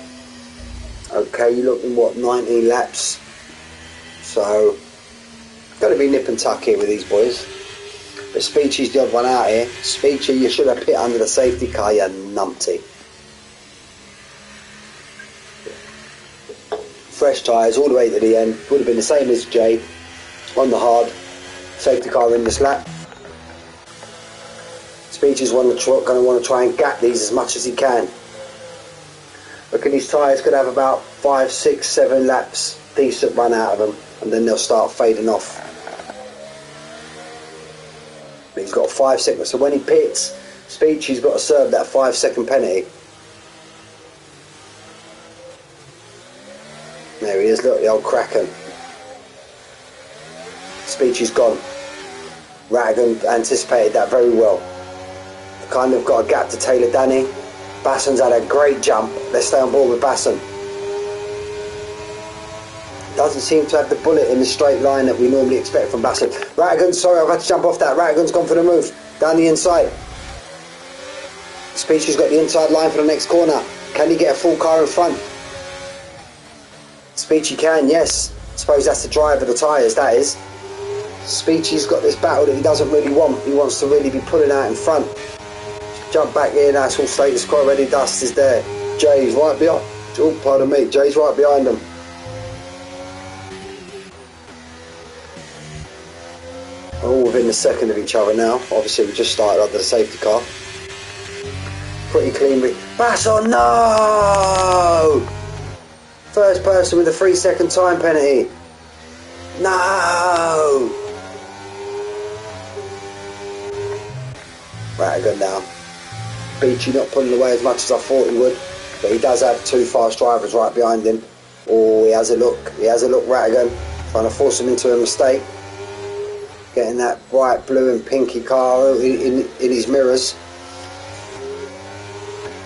okay. You're looking what, 19 laps, so got to be nip and tuck here with these boys. But Speechy's the odd one out here. Speechy, you should have pit under the safety car, you numpty. Fresh tyres all the way to the end, would have been the same as Jay on the hard. Safety car in this lap. Speechy's going to want to try and gap these as much as he can. Reckon these tyres could have about 5, 6, 7 laps decent run out of them, and then they'll start fading off. But he's got 5 seconds, so when he pits, Speechy's got to serve that 5-second penalty. There he is, look, the old Kraken. Speechy's gone. Rattigan anticipated that very well. Kind of got a gap to Taylor Danny. Basson's had a great jump. Let's stay on board with Basson. Doesn't seem to have the bullet in the straight line that we normally expect from Basson. Rattigan, sorry, I've had to jump off that. Rattigan's gone for the move. Down the inside. Speechy's got the inside line for the next corner. Can he get a full car in front? Speechy can, yes. I suppose that's the drive of the tyres, that is. Speechy's got this battle that he doesn't really want. He wants to really be pulling out in front. Jump back here, that's all status quo. Eddie Dust is there. Jay's right behind. Oh, pardon me. Jay's right behind them. All within a second of each other now. Obviously, we just started under the safety car. Pretty clean. Basson, no! First person with a 3-second time penalty. No! Rattigan now. Beachy not pulling away as much as I thought he would, but he does have 2 fast drivers right behind him. Oh, he has a look. He has a look, Rattigan, trying to force him into a mistake. Getting that bright blue and pinky car in his mirrors.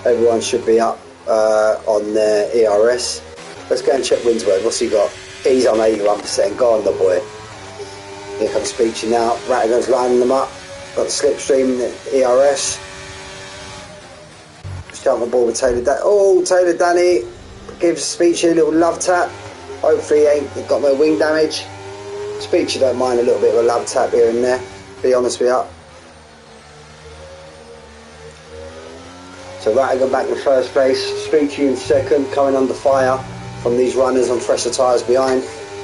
Everyone should be up on their ERS. Let's go and check Winsworth. What's he got? He's on 81%. Go on, the boy. Here comes Speechy now. Rattigan's lining them up. Got the slipstream in the ERS. Just jump on board with Taylor Danny. Oh, Taylor Danny gives Speechy a little love tap. Hopefully he ain't got no wing damage. Speechy don't mind a little bit of a love tap here and there. Be honest with you. So Rattigan back in first place. Speechy in second, coming under fire from these runners on fresher tyres behind.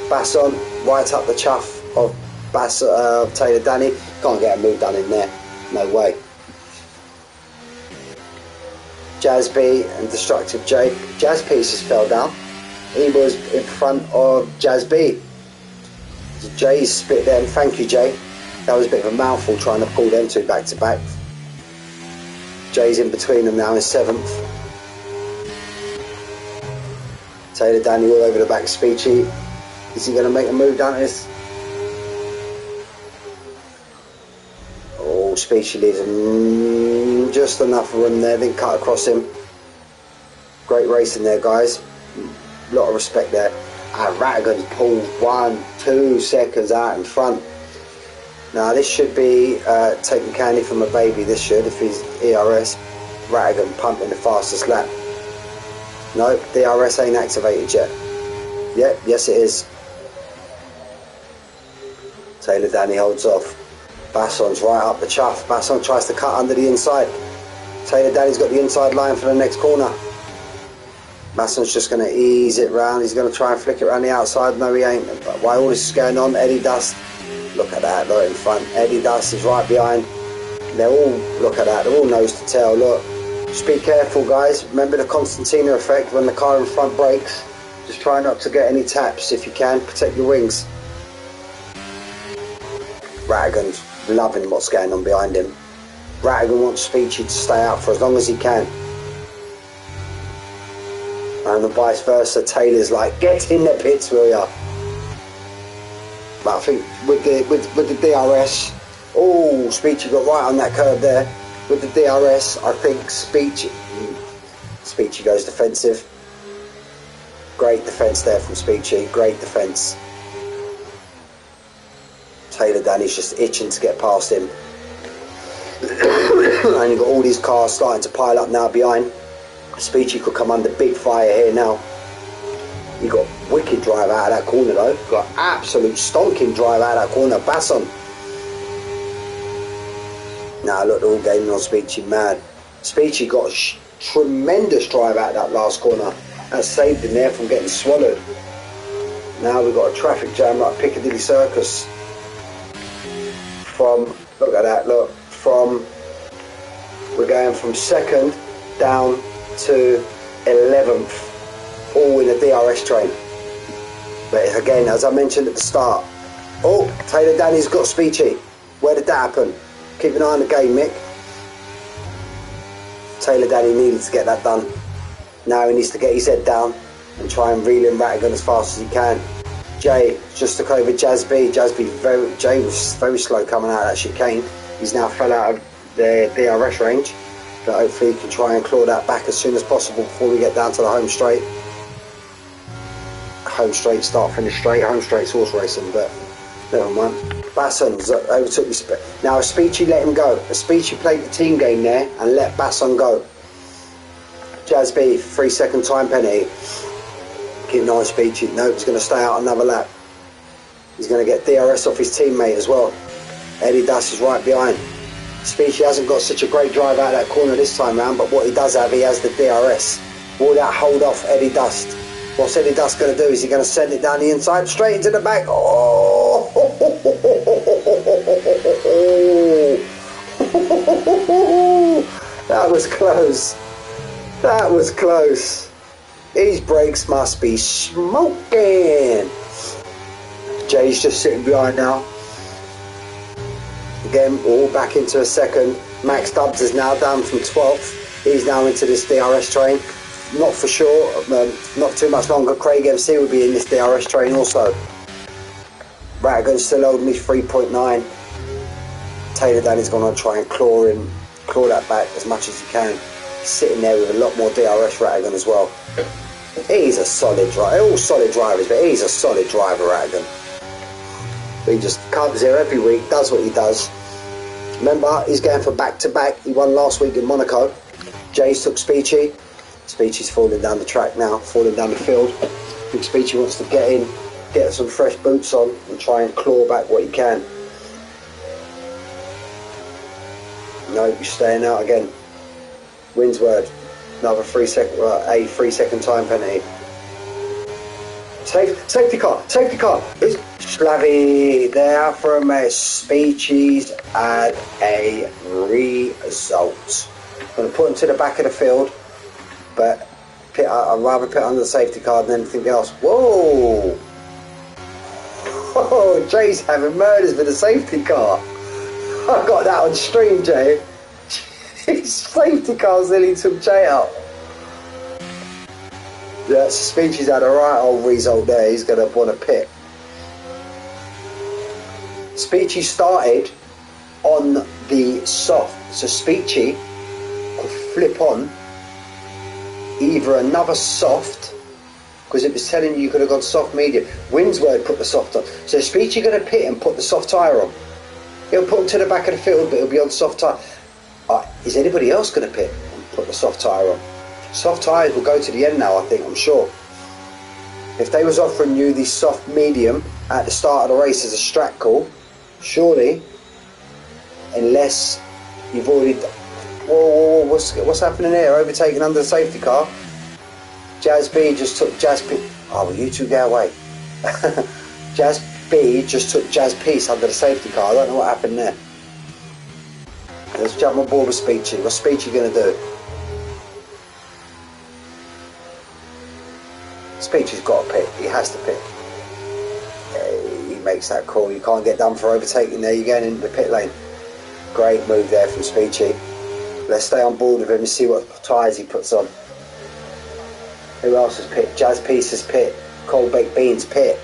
Basson right up the chuff of Taylor Danny. Can't get a move done in there. No way. Jazz B and Destructive J. Jazz Pieces fell down. He was in front of Jazz B. Jay's split them. Thank you, Jay. That was a bit of a mouthful trying to pull them two back to back. Jay's in between them now in 7th. Taylor Danny all over the back. Speechy. Is he going to make a move down this? Oh, Speechy leaves him just enough room there. Didn't cut across him. Great racing there, guys. A lot of respect there. And Rattigan's pulled 1-2 seconds out in front. Now this should be taking candy from a baby. This should, if he's ERS. Rattigan pumping the fastest lap. No, DRS ain't activated yet. Yep, yes it is. Taylor Danny holds off. Basson's right up the chuff. Basson tries to cut under the inside. Taylor Danny's got the inside line for the next corner. Basson's just going to ease it round. He's going to try and flick it around the outside. No, he ain't. But while all this is going on, Eddie Dust, look at that, look in front. Eddie Dust is right behind. They're all, look at that, they're all nose to tail. Look, just be careful, guys. Remember the Constantina effect when the car in front brakes. Just try not to get any taps if you can. Protect your wings. Rattigan's loving what's going on behind him. Rattigan wants Speechy to stay out for as long as he can. And the vice versa, Taylor's like, get in the pits, will ya? But I think with the DRS, oh, Speechy got right on that curve there. With the DRS, I think Speechy goes defensive. Great defence there from Speechy, great defence. Taylor Danny's just itching to get past him. And you've got all these cars starting to pile up now behind. Speechy could come under big fire here now. You got wicked drive out of that corner though. Got absolute stonking drive out of that corner. Basson. Now look, they're all gaming on Speechy, mad. Speechy got a tremendous drive out of that last corner. That saved him there from getting swallowed. Now we've got a traffic jam like Piccadilly Circus. From, look at that, look, from, we're going from 2nd down to 11th, all in a DRS train. But again, as I mentioned at the start, oh, Taylor Danny's got Speechy. Where did that happen? Keep an eye on the game, Mick. Taylor Danny needed to get that done. Now he needs to get his head down and try and reel in Rattigan as fast as he can. Jay just took over Jay was very slow coming out of that chicane. He's now fell out of the DRS range, but hopefully he can try and claw that back as soon as possible before we get down to the home straight. Home straight, start finish straight. Home straight's horse racing, but never mind. Basson's overtook his now. Speechy let him go. Speechy played the team game there and let Basson go. Jazz B, 3-second time penalty. Keep an eye on Speechy. No, he's going to stay out another lap. He's going to get DRS off his teammate as well. Eddie Dust is right behind. Speechy hasn't got such a great drive out of that corner this time round, but what he does have, he has the DRS. Will that hold off Eddie Dust? What's Eddie Dust going to do? Is he going to send it down the inside, straight into the back? Oh! That was close. That was close. These brakes must be smoking. Jay's just sitting behind now. Again, all back into a second. Max Stubbs is now down from 12th. He's now into this DRS train. Not for sure, not too much longer. Craig MC will be in this DRS train also. Rattigan's still holding his 3.9. Taylor Danny's going to try and claw that back as much as he can. He's sitting there with a lot more DRS, Rattigan as well. He's a solid driver. They're all solid drivers, but he's a solid driver, Rattigan. He just comes here every week, does what he does. Remember, he's going for back-to-back. He won last week in Monaco. Jay's took Speechy. Speechy's falling down the track now, falling down the field. I think Speechy wants to get in, get some fresh boots on and try and claw back what he can. No, he's staying out again. Winsword, another 3-second time penalty. Safety car, safety car. Slavi there from Speechies and a result. I'm going to put him to the back of the field, but I'd rather put under the safety car than anything else. Whoa! Oh, Jay's having murders with a safety car. I got that on stream, Jay. His safety car's nearly took Jay out. Yeah, Speechies had a right old result there. He's going to want a pit. Speechy started on the soft, so Speechy could flip on either another soft, because it was telling you could have gone soft medium. Windsword put the soft on, so Speechy going to pit and put the soft tyre on. He'll put him to the back of the field, but he'll be on soft tyre. Is anybody else going to pit and put the soft tyre on? Soft tyres will go to the end now, I think, I'm sure. If they was offering you the soft medium at the start of the race as a strat call, surely, unless you've already... Whoa, what's happening here? Overtaking under the safety car. Jazz B just took Jazz P... Oh, will you two get away? Jazz B just took Jazz Peace under the safety car. I don't know what happened there. Let's jump on board with Speechy. What's Speechy going to do? Speechy's got to pit. He has to pit. He makes that call. You can't get done for overtaking there. You're going into the pit lane. Great move there from Speechy. Let's stay on board with him and see what tyres he puts on. Who else has pit? Jazz Peace has pit. Cold Baked Beans pit.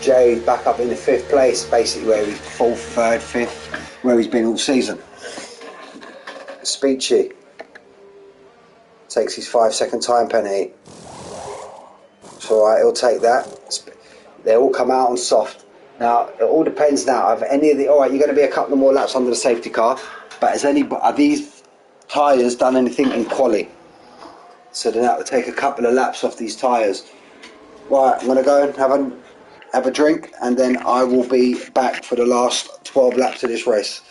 Jay back up in the 5th place, basically where he's 4th, 3rd, 5th, where he's been all season. Speechy takes his 5-second time penalty. It's alright, he'll take that. They all come out on soft. Now, it all depends now. Have any of the... Alright, you're going to be a couple more laps under the safety car, but are these tyres done anything in quali? So then that will take a couple of laps off these tyres. Right, I'm going to go and have a drink, and then I will be back for the last 12 laps of this race.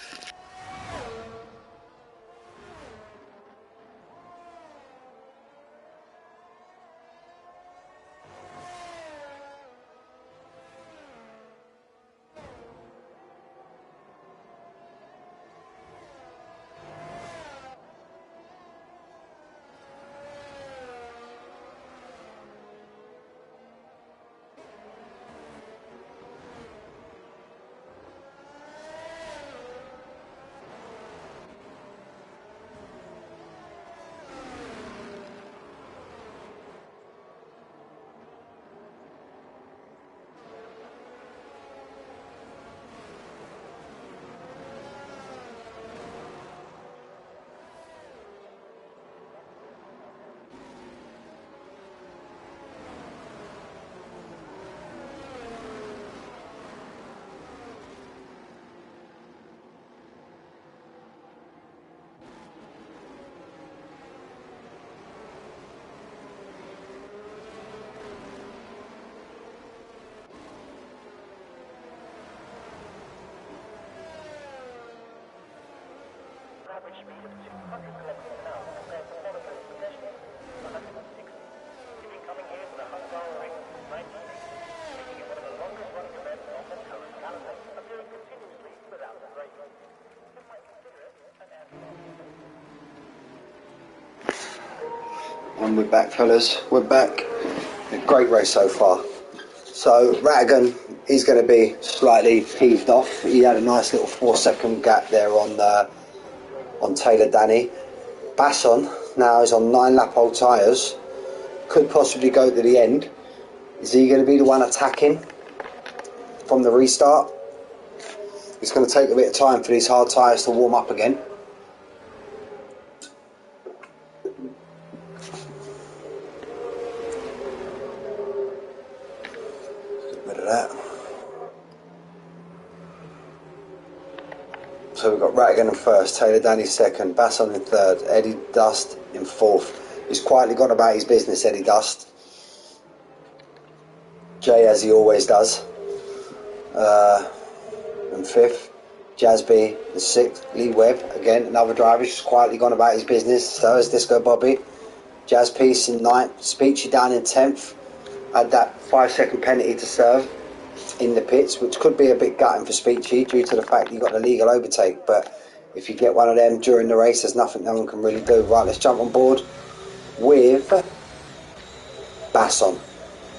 Average speed of 200 kilometers an hour compared to qualified pedestrians, 160. Sitting coming here for the Hungary 1980, making it one of the longest running events on the current calendar, appearing continuously without a break. You might consider it an And we're back, fellas. We're back. A great race so far. So Rattigan, he's going to be slightly peeved off. He had a nice little 4-second gap there on Taylor Danny. Basson now is on 9 lap old tyres. Could possibly go to the end. Is he going to be the one attacking from the restart? It's going to take a bit of time for these hard tyres to warm up again. Get rid of that. So we've got Rattigan in first, Taylor Danny second, Basson in third, Eddie Dust in fourth. He's quietly gone about his business, Eddie Dust. Jay, as he always does, in fifth. Jasby in sixth. Lee Webb, again, another driver, who's quietly gone about his business. So is Disco Bobby. Jazz Peace in ninth. Speechy down in 10th. Had that 5-second penalty to serve. in the pits, which could be a bit gutting for Speechy due to the fact you got the legal overtake. But if you get one of them during the race, there's nothing no one can really do. Right, let's jump on board with Basson.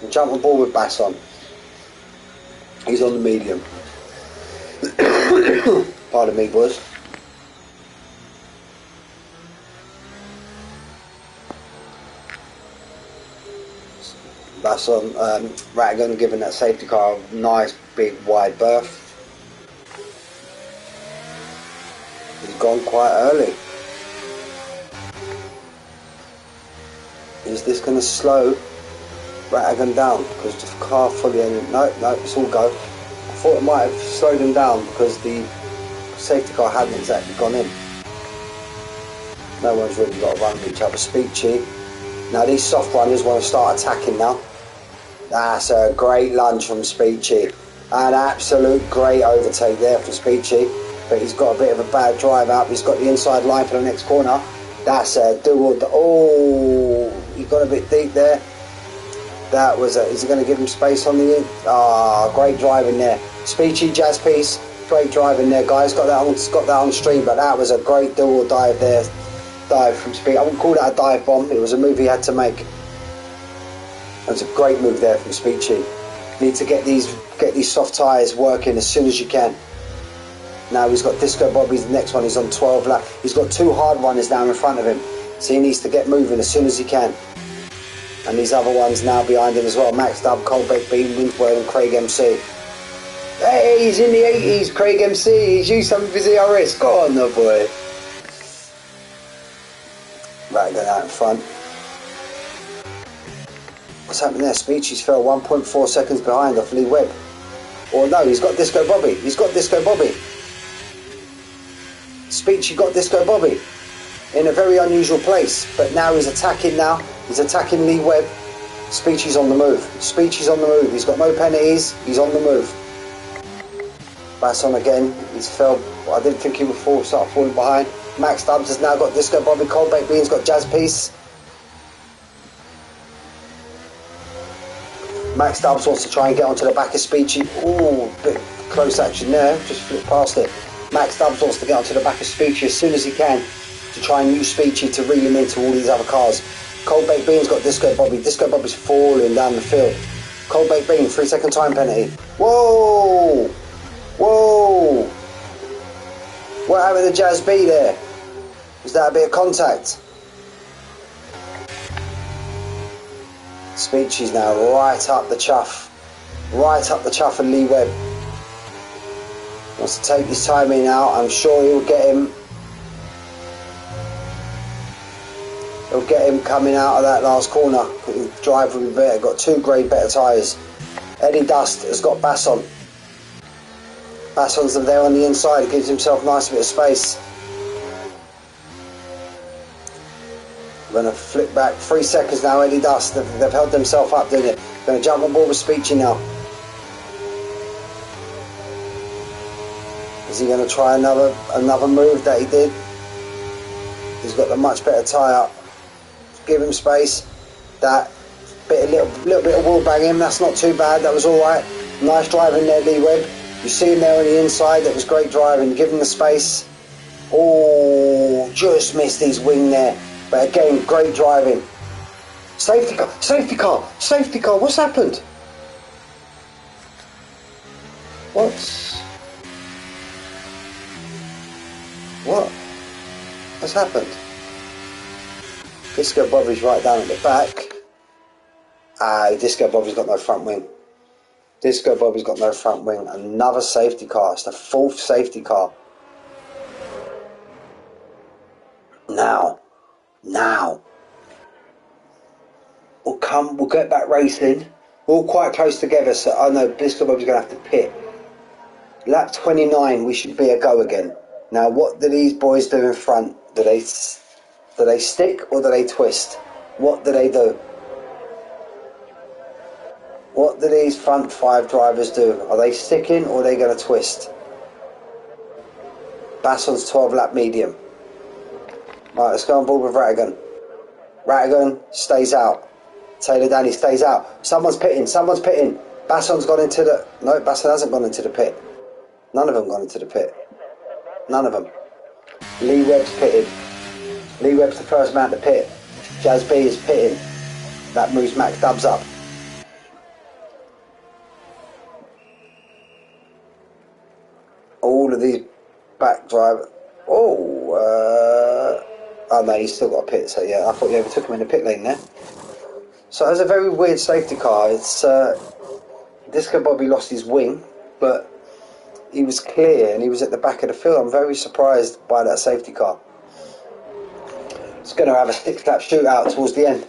We'll jump on board with Basson. He's on the medium. Pardon me, boys. Basson, Rattigan giving that safety car a nice big wide berth. He's gone quite early. Is this going to slow Rattigan down? Because the car fully ended. No, it's all go. I thought it might have slowed him down because the safety car hadn't exactly gone in. No one's really got to run with each other. Speechy. Now these soft runners want to start attacking now. That's a great lunge from Speechy. An absolute great overtake there from Speechy. But he's got a bit of a bad drive out. He's got the inside line for the next corner. That's a do. Oh, he got a bit deep there. That was is he going to give him space on the in? Ah, great driving there. Speechy Jazz piece. Great driving there, guys. Got that on stream, but that was a great do or dive there. Dive from Speechy. I wouldn't call that a dive bomb. It was a move he had to make. It was a great move there from Speechy. Need to get these soft tyres working as soon as you can. Now he's got Disco Bobby's the next one. He's on 12 lap. He's got two hard runners down in front of him, so he needs to get moving as soon as he can. And these other ones now behind him as well. Max Dub, Colbeck Bean, Winsworth and Craig MC. Hey, he's in the 80s, Craig MC. He's used some of his ERS. Go on, the boy. Right, go out in front. What's happening there? Speechy's fell 1.4 seconds behind off Lee Webb. Or no, he's got Disco Bobby. He's got Disco Bobby. Speechy got Disco Bobby in a very unusual place. But now he's attacking now. He's attacking Lee Webb. Speechy's on the move. Speechy's on the move. He's got no penalties. He's on the move. Basson again. He's fell. I didn't think he would start falling behind. Max Stubbs has now got Disco Bobby. Colbeck Bean's got Jazz Piece. Max Stubbs wants to try and get onto the back of Speechy. Ooh, bit close action there. Just flipped past it. Max Stubbs wants to get onto the back of Speechy as soon as he can to try and use Speechy to reel him into all these other cars. Colbeck Bean's got Disco Bobby. Disco Bobby's falling down the field. Colbeck Bean, 3 second time penalty. Whoa! Whoa! What happened to Jazz B there? Was that a bit of contact? Speechy's now right up the chuff. Right up the chuff of Lee Webb. Wants to take his timing out. I'm sure he'll get him. He'll get him coming out of that last corner. The driver will be better. Got two grade better tyres. Eddie Dust has got Basson. Basson's there on the inside. He gives himself a nice bit of space. We're going to flip back 3 seconds now. Eddie Dust. They've held themselves up, didn't it? Going to jump on board with Speechy now. Is he going to try another move that he did? He's got the much better tyre. Give him space. That little bit of wheel banging. That's not too bad. That was all right. Nice driving there, Lee Webb. You see him there on the inside. That was great driving. Give him the space. Oh, just missed his wing there. But again, great driving. Safety car, safety car, safety car. What's happened? What has happened? Disco Bobby's right down at the back. Disco Bobby's got no front wing. Disco Bobby's got no front wing. Another safety car. It's the fourth safety car. Now. We'll get back racing. We're all quite close together, so I know Disco Bobby's going to have to pit. Lap 29, we should be a go again. Now, what do these boys do in front? Do they stick or do they twist? What do they do? What do these front five drivers do? Are they sticking or are they going to twist? Basson's 12 lap medium. Right, let's go on board with Rattigan. Rattigan stays out. Taylor Danny stays out. Someone's pitting. Basson's gone into the... No, Basson hasn't gone into the pit. None of them gone into the pit. None of them. Lee Webb's pitted. Lee Webb's the first man to pit. Jazz B is pitting. That moves Max Dubs up. All of these back drive... Oh no, he's still got a pit, so yeah, I thought you overtook him in the pit lane there. So it was a very weird safety car. It's Disco Bobby lost his wing, but he was clear and he was at the back of the field. I'm very surprised by that safety car. It's going to have a 6-lap shootout towards the end.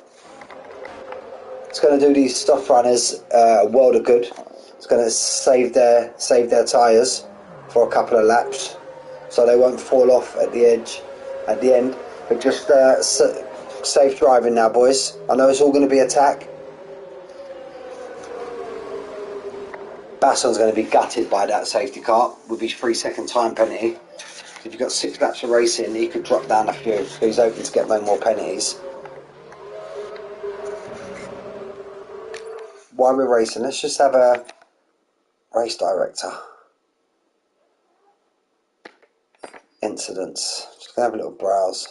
It's going to do these stuff runners a world of good. It's going to save their tyres for a couple of laps, so they won't fall off at the edge at the end. But just safe driving now, boys. I know it's all going to be attack. Basson's going to be gutted by that safety car with his 3-second time penalty. If you've got 6 laps of racing, he could drop down a few, so he's hoping to get no more penalties. While we're racing, let's just have a race director. Incidents. Just going to have a little browse.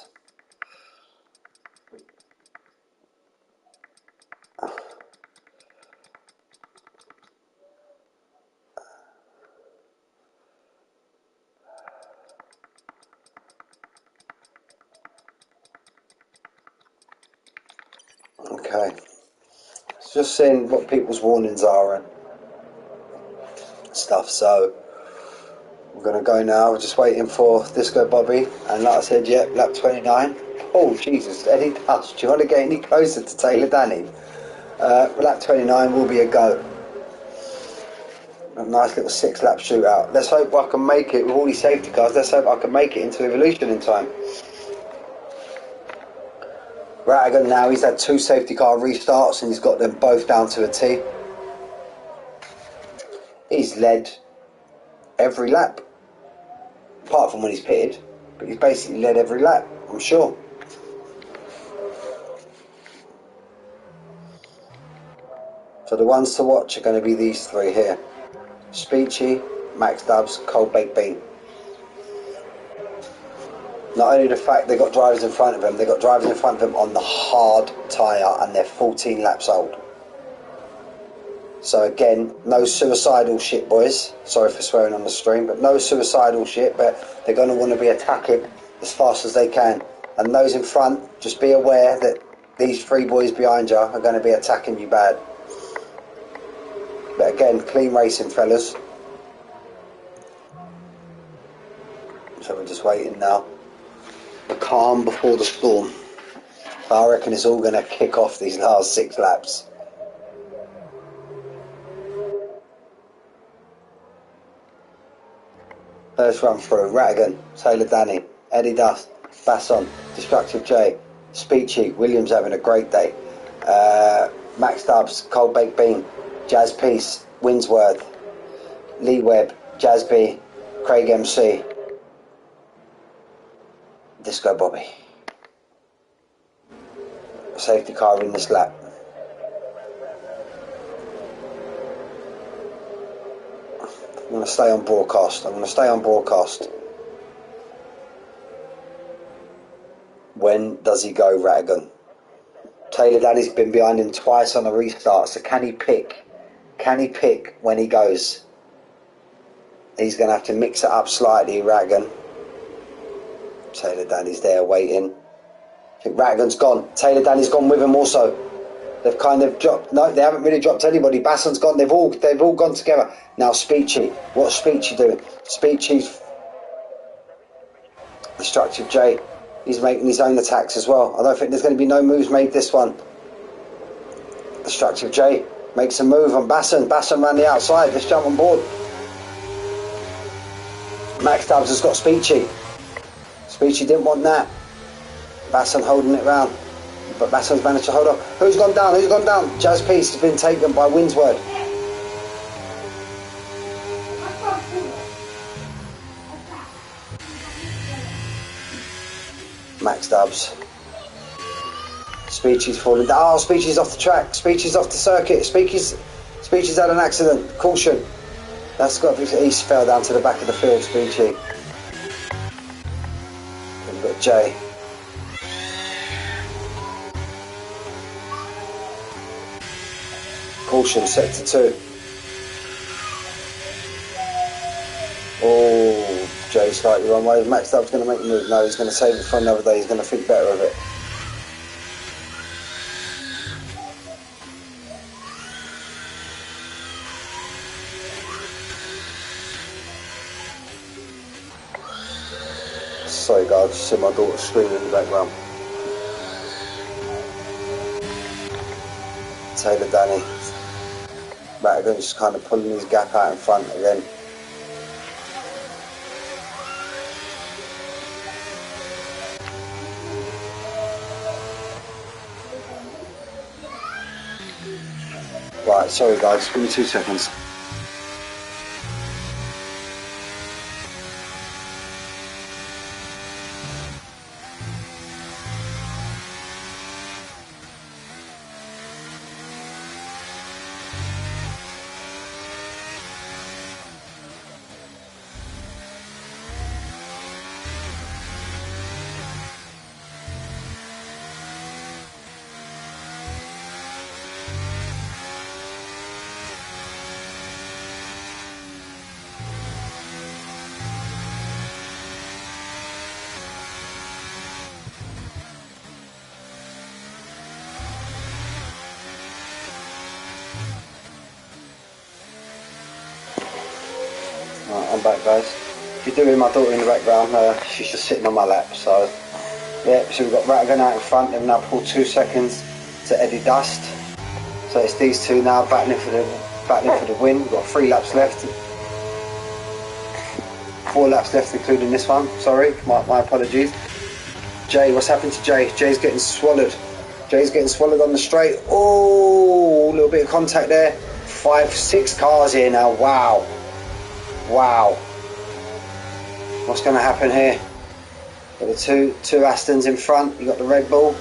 Okay. Just seeing what people's warnings are and stuff, so we're going to go now. We're just waiting for Disco Bobby, and like I said, yeah, lap 29. Oh Jesus, Eddie Dust, do you want to get any closer to Taylor Danny? Lap 29 will be a go. A nice little 6-lap shootout. Let's hope I can make it with all these safety cars. Let's hope I can make it into Evolution in time. Rattigan now, he's had 2 safety car restarts and he's got them both down to a T. He's led every lap, apart from when he's pitted, but he's basically led every lap, I'm sure. So the ones to watch are going to be these 3 here. Speechy, Max Dubs, Cold Baked Bean. Not only the fact they got drivers in front of them, they got drivers in front of them on the hard tyre and they're 14 laps old. So again, no suicidal shit, boys. Sorry for swearing on the stream, but no suicidal shit, but they're going to want to be attacking as fast as they can. And those in front, just be aware that these 3 boys behind you are going to be attacking you bad. But again, clean racing, fellas. So we're just waiting now. The calm before the storm. I reckon it's all going to kick off these last 6 laps. Let's run through. Rattigan, Taylor Danny, Eddie Dust, Basson, Destructive J, Speechy, Williams having a great day. Max Dubs, Cold Baked Bean, Jazz Peace, Winsworth, Lee Webb, Jazz B, Craig MC, Disco Bobby. Safety car in this lap. I'm going to stay on broadcast. When does he go, Rattigan? Taylor Danny's been behind him twice on a restart, so can he pick? Can he pick when he goes? He's going to have to mix it up slightly, Rattigan. Taylor Danny's there waiting. I think Rattigan's gone. Taylor Danny's gone with him also. They've kind of dropped. No, they haven't really dropped anybody. Basson's gone. They've all gone together. Now Speechy. What's Speechy doing? Speechy's Destructive J. He's making his own attacks as well. I don't think there's going to be no moves made this one. Destructive J makes a move on Basson. Basson ran the outside. Let's jump on board. Max Dubs has got Speechy. Speechy didn't want that. Basson holding it round. But Basson's managed to hold on. Who's gone down? Who's gone down? Jazz Peace has been taken by Winsword. Max Dubs. Speechy's falling down. Oh, Speechy's off the track. Speechy's off the circuit. Speechy's Speechy's had an accident. Caution. That's got to be. He fell down to the back of the field, Speechy. We've got Jay. Caution, sector 2. Oh, Jay's slightly wrong way. Max Dub's going to make the move. No, he's going to save it for another day. He's going to think better of it. Sorry guys, just see my daughter screaming in the background. Taylor Danny. Madigan just kind of pulling his gap out in front again. Right, sorry guys, give me 2 seconds. Right, I'm back guys. If you're doing my daughter in the background, she's just sitting on my lap, so yeah, so we've got Rattigan out in front. They've now pulled 2 seconds to Eddie Dust. So it's these two now battling for the win. We've got 3 laps left. 4 laps left including this one, sorry, my apologies. Jay, what's happened to Jay? Jay's getting swallowed. Jay's getting swallowed on the straight. Oh, a little bit of contact there. 5, 6 cars here now, wow. Wow. What's going to happen here? Got the two Astons in front. You got the Red Bull.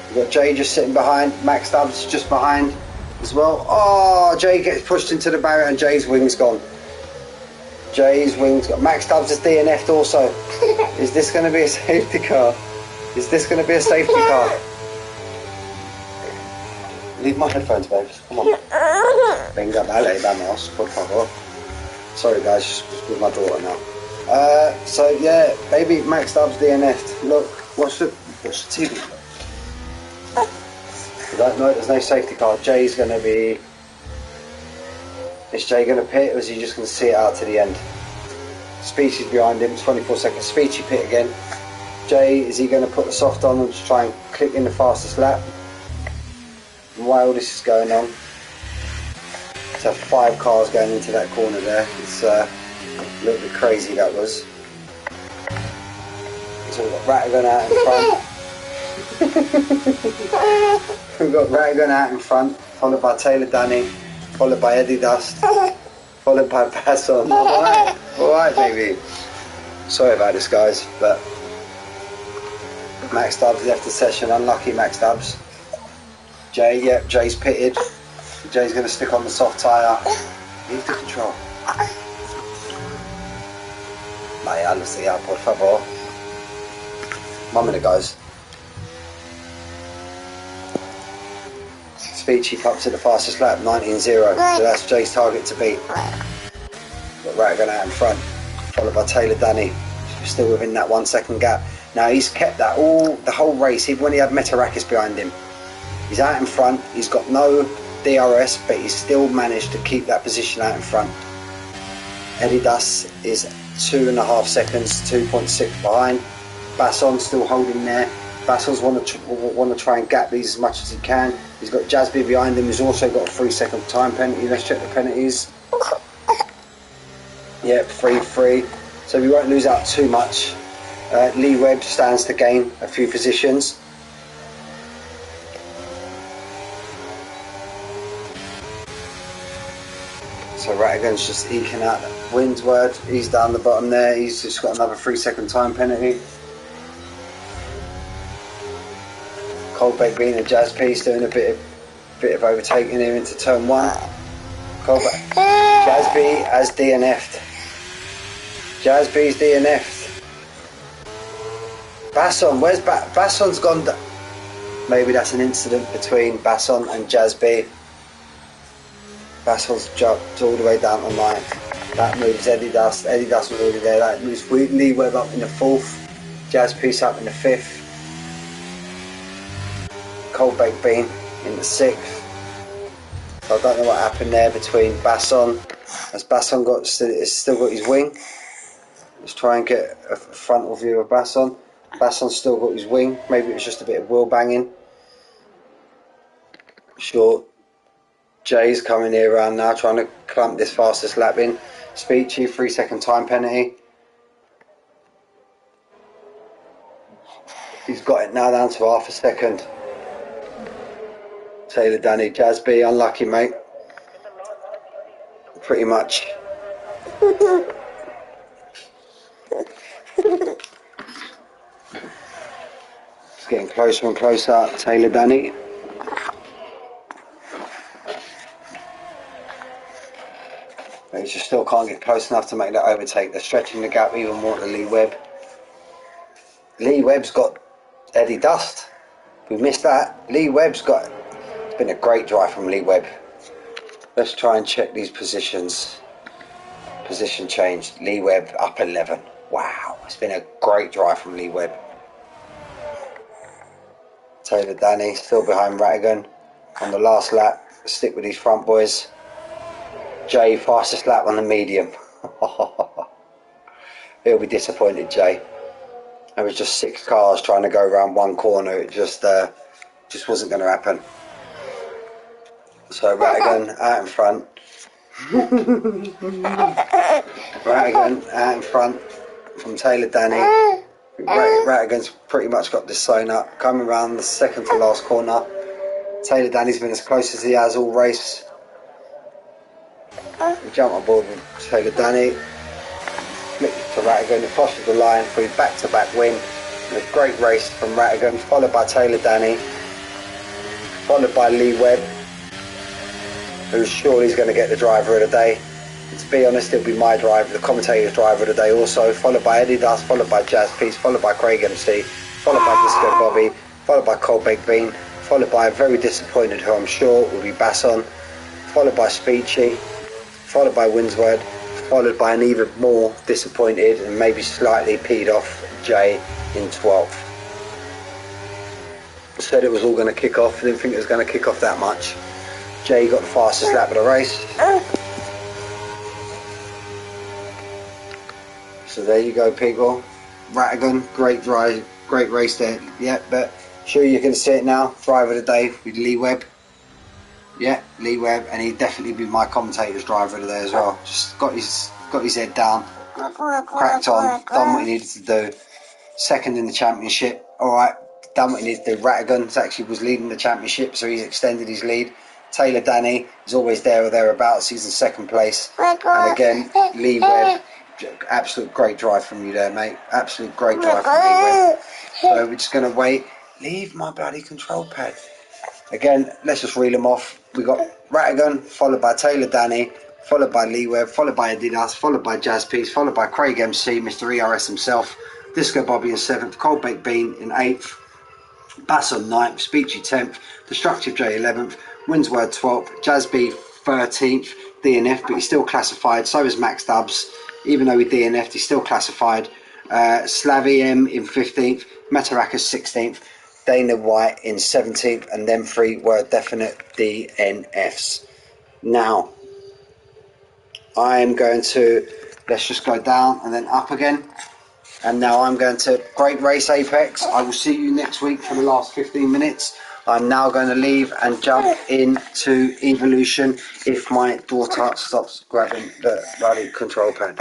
You got Jay just sitting behind. Max Stubbs just behind as well. Oh, Jay gets pushed into the barrier and Jay's wing's gone. Jay's wing's gone. Max Stubbs is DNF'd also. Is this going to be a safety car? Is this going to be a safety car? Leave my headphones, babes. Come on. Venga, vale, vamos, por favor. Sorry guys, just with my daughter now. So yeah, baby Max Stubbs DNF'd. Look, watch the TV. I don't know, there's no safety car. Jay's going to be... Is Jay going to pit or is he just going to see it out to the end? Speechy's behind him, 24 seconds. Speechy pit again. Jay, is he going to put the soft on and just try and click in the fastest lap? And while this is going on, so 5 cars going into that corner there. It's a little bit crazy, that was. So we've got Rattigan out in front. We've got Rattigan out in front, followed by Taylor Danny, followed by Eddie Dust, followed by Basson. Alright baby. Sorry about this guys, but Max Stubbs left the session, unlucky Max Stubbs. Jay, yep, Jay's pitted. Jay's going to stick on the soft tyre. Leave the control. Vaya, Lucia, por favor. 1 minute, guys. Speechy up to the fastest lap, 19.0. So that's Jay's target to beat. Got Rattigan out in front, followed by Taylor Danny. Still within that 1 second gap. Now he's kept that the whole race, even when he had Metarakis behind him. He's out in front. He's got no DRS, but he's still managed to keep that position out in front. Eddie Dust is 2.5 seconds, 2.6 behind. Basson's still holding there. Basson's want to try and gap these as much as he can. He's got Jasby behind him, who's also got a 3 second time penalty. Let's check the penalties. Yep, 3-3. So we won't lose out too much. Lee Webb stands to gain a few positions. So Rattigan's just eking out Windsward. He's down the bottom there. He's just got another 3 second time penalty. Coldbake being a jazz piece, doing a bit of overtaking here into turn 1. Callback. Jazby has DNF'd. Jazby's DNF'd. Basson, where's Basson's gone? Maybe that's an incident between Basson and Jazby. Basson's jumped all the way down to ninth. That moves Eddie Dust. Eddie Dust was already there. That moves Lee Webb up in the fourth. Jazby up in the fifth. Cold Baked Bean in the sixth. So I don't know what happened there between Basson. Has Basson still got his wing? Let's try and get a frontal view of Basson. Basson's still got his wing. Maybe it was just a bit of wheel banging. Sure. Jay's coming here around now, trying to clamp this fastest lap in. Speechy, 3-second time penalty. He's got it now down to half a second. Taylor Danny, Jazby, unlucky mate. Pretty much. It's getting closer and closer, Taylor Danny. But he just still can't get close enough to make that overtake. They're stretching the gap even more to Lee Webb. Lee Webb's got Eddie Dust. We missed that. Lee Webb's got... It's been a great drive from Lee Webb. Let's try and check these positions. Position change. Lee Webb up 11. Wow. It's been a great drive from Lee Webb. Taylor Danny still behind Rattigan on the last lap. Stick with these front boys. Jay, fastest lap on the medium. He'll be disappointed, Jay. There was just 6 cars trying to go around one corner. It just wasn't going to happen. So Rattigan out in front. Rattigan out in front from Taylor Danny. Rattigan's pretty much got this sewn up. Coming around the second to last corner. Taylor Danny's been as close as he has all race. We jump on board with Taylor Danny. Flick to Rattigan. It crosses the line for his back-to-back win. And a great race from Rattigan, followed by Taylor Danny. Followed by Lee Webb, who's surely he's going to get the driver of the day. And to be honest, it'll be my driver, the commentator's driver of the day also, followed by Eddie Dust, followed by Jazz Peace, followed by Craig MC, followed by Disco Bobby, followed by Cold Baked Bean, followed by a very disappointed, who I'm sure will be Basson, followed by Speechy, followed by Winsword, followed by an even more disappointed and maybe slightly peed off Jay in 12th. Said it was all going to kick off, didn't think it was going to kick off that much. Jay got the fastest lap of the race. So there you go, people. Rattigan, great drive, great race there. Yeah, but sure you can see it now. Driver of the day with Lee Webb. Yeah, Lee Webb, and he'd definitely be my commentator's driver of the day as well. Just got his head down, cracked on, done what he needed to do. Second in the championship. All right, done what he needed to do. Rattigan actually was leading the championship, so he's extended his lead. Taylor Danny is always there or thereabouts. He's in second place. And again, Lee Webb, absolute great drive from you there, mate. Absolute great drive from Lee Webb. So we're just going to wait. Leave my bloody control pad. Again, let's just reel them off. We got Rattigan, followed by Taylor Danny, followed by Lee Webb, followed by Adidas, followed by Jazz Peace, followed by Craig MC, Mr. ERS himself, Disco Bobby in 7th, Cold Baked Bean in 8th, Bass on 9th, Speechy 10th, Destructive J 11th, Winsword 12th, Jazz B 13th, DNF, but he's still classified. So is Max Dubs. Even though he DNF'd, he's still classified. Slavy M in 15th, Matarakas 16th, Dana White in 17th, and them 3 were definite DNFs. Now, I'm going to, let's just go down and then up again. And now I'm going to Great Race Apex. I will see you next week for the last 15 minutes. I'm now going to leave and jump into Evolution if my daughter stops grabbing the bloody control pad.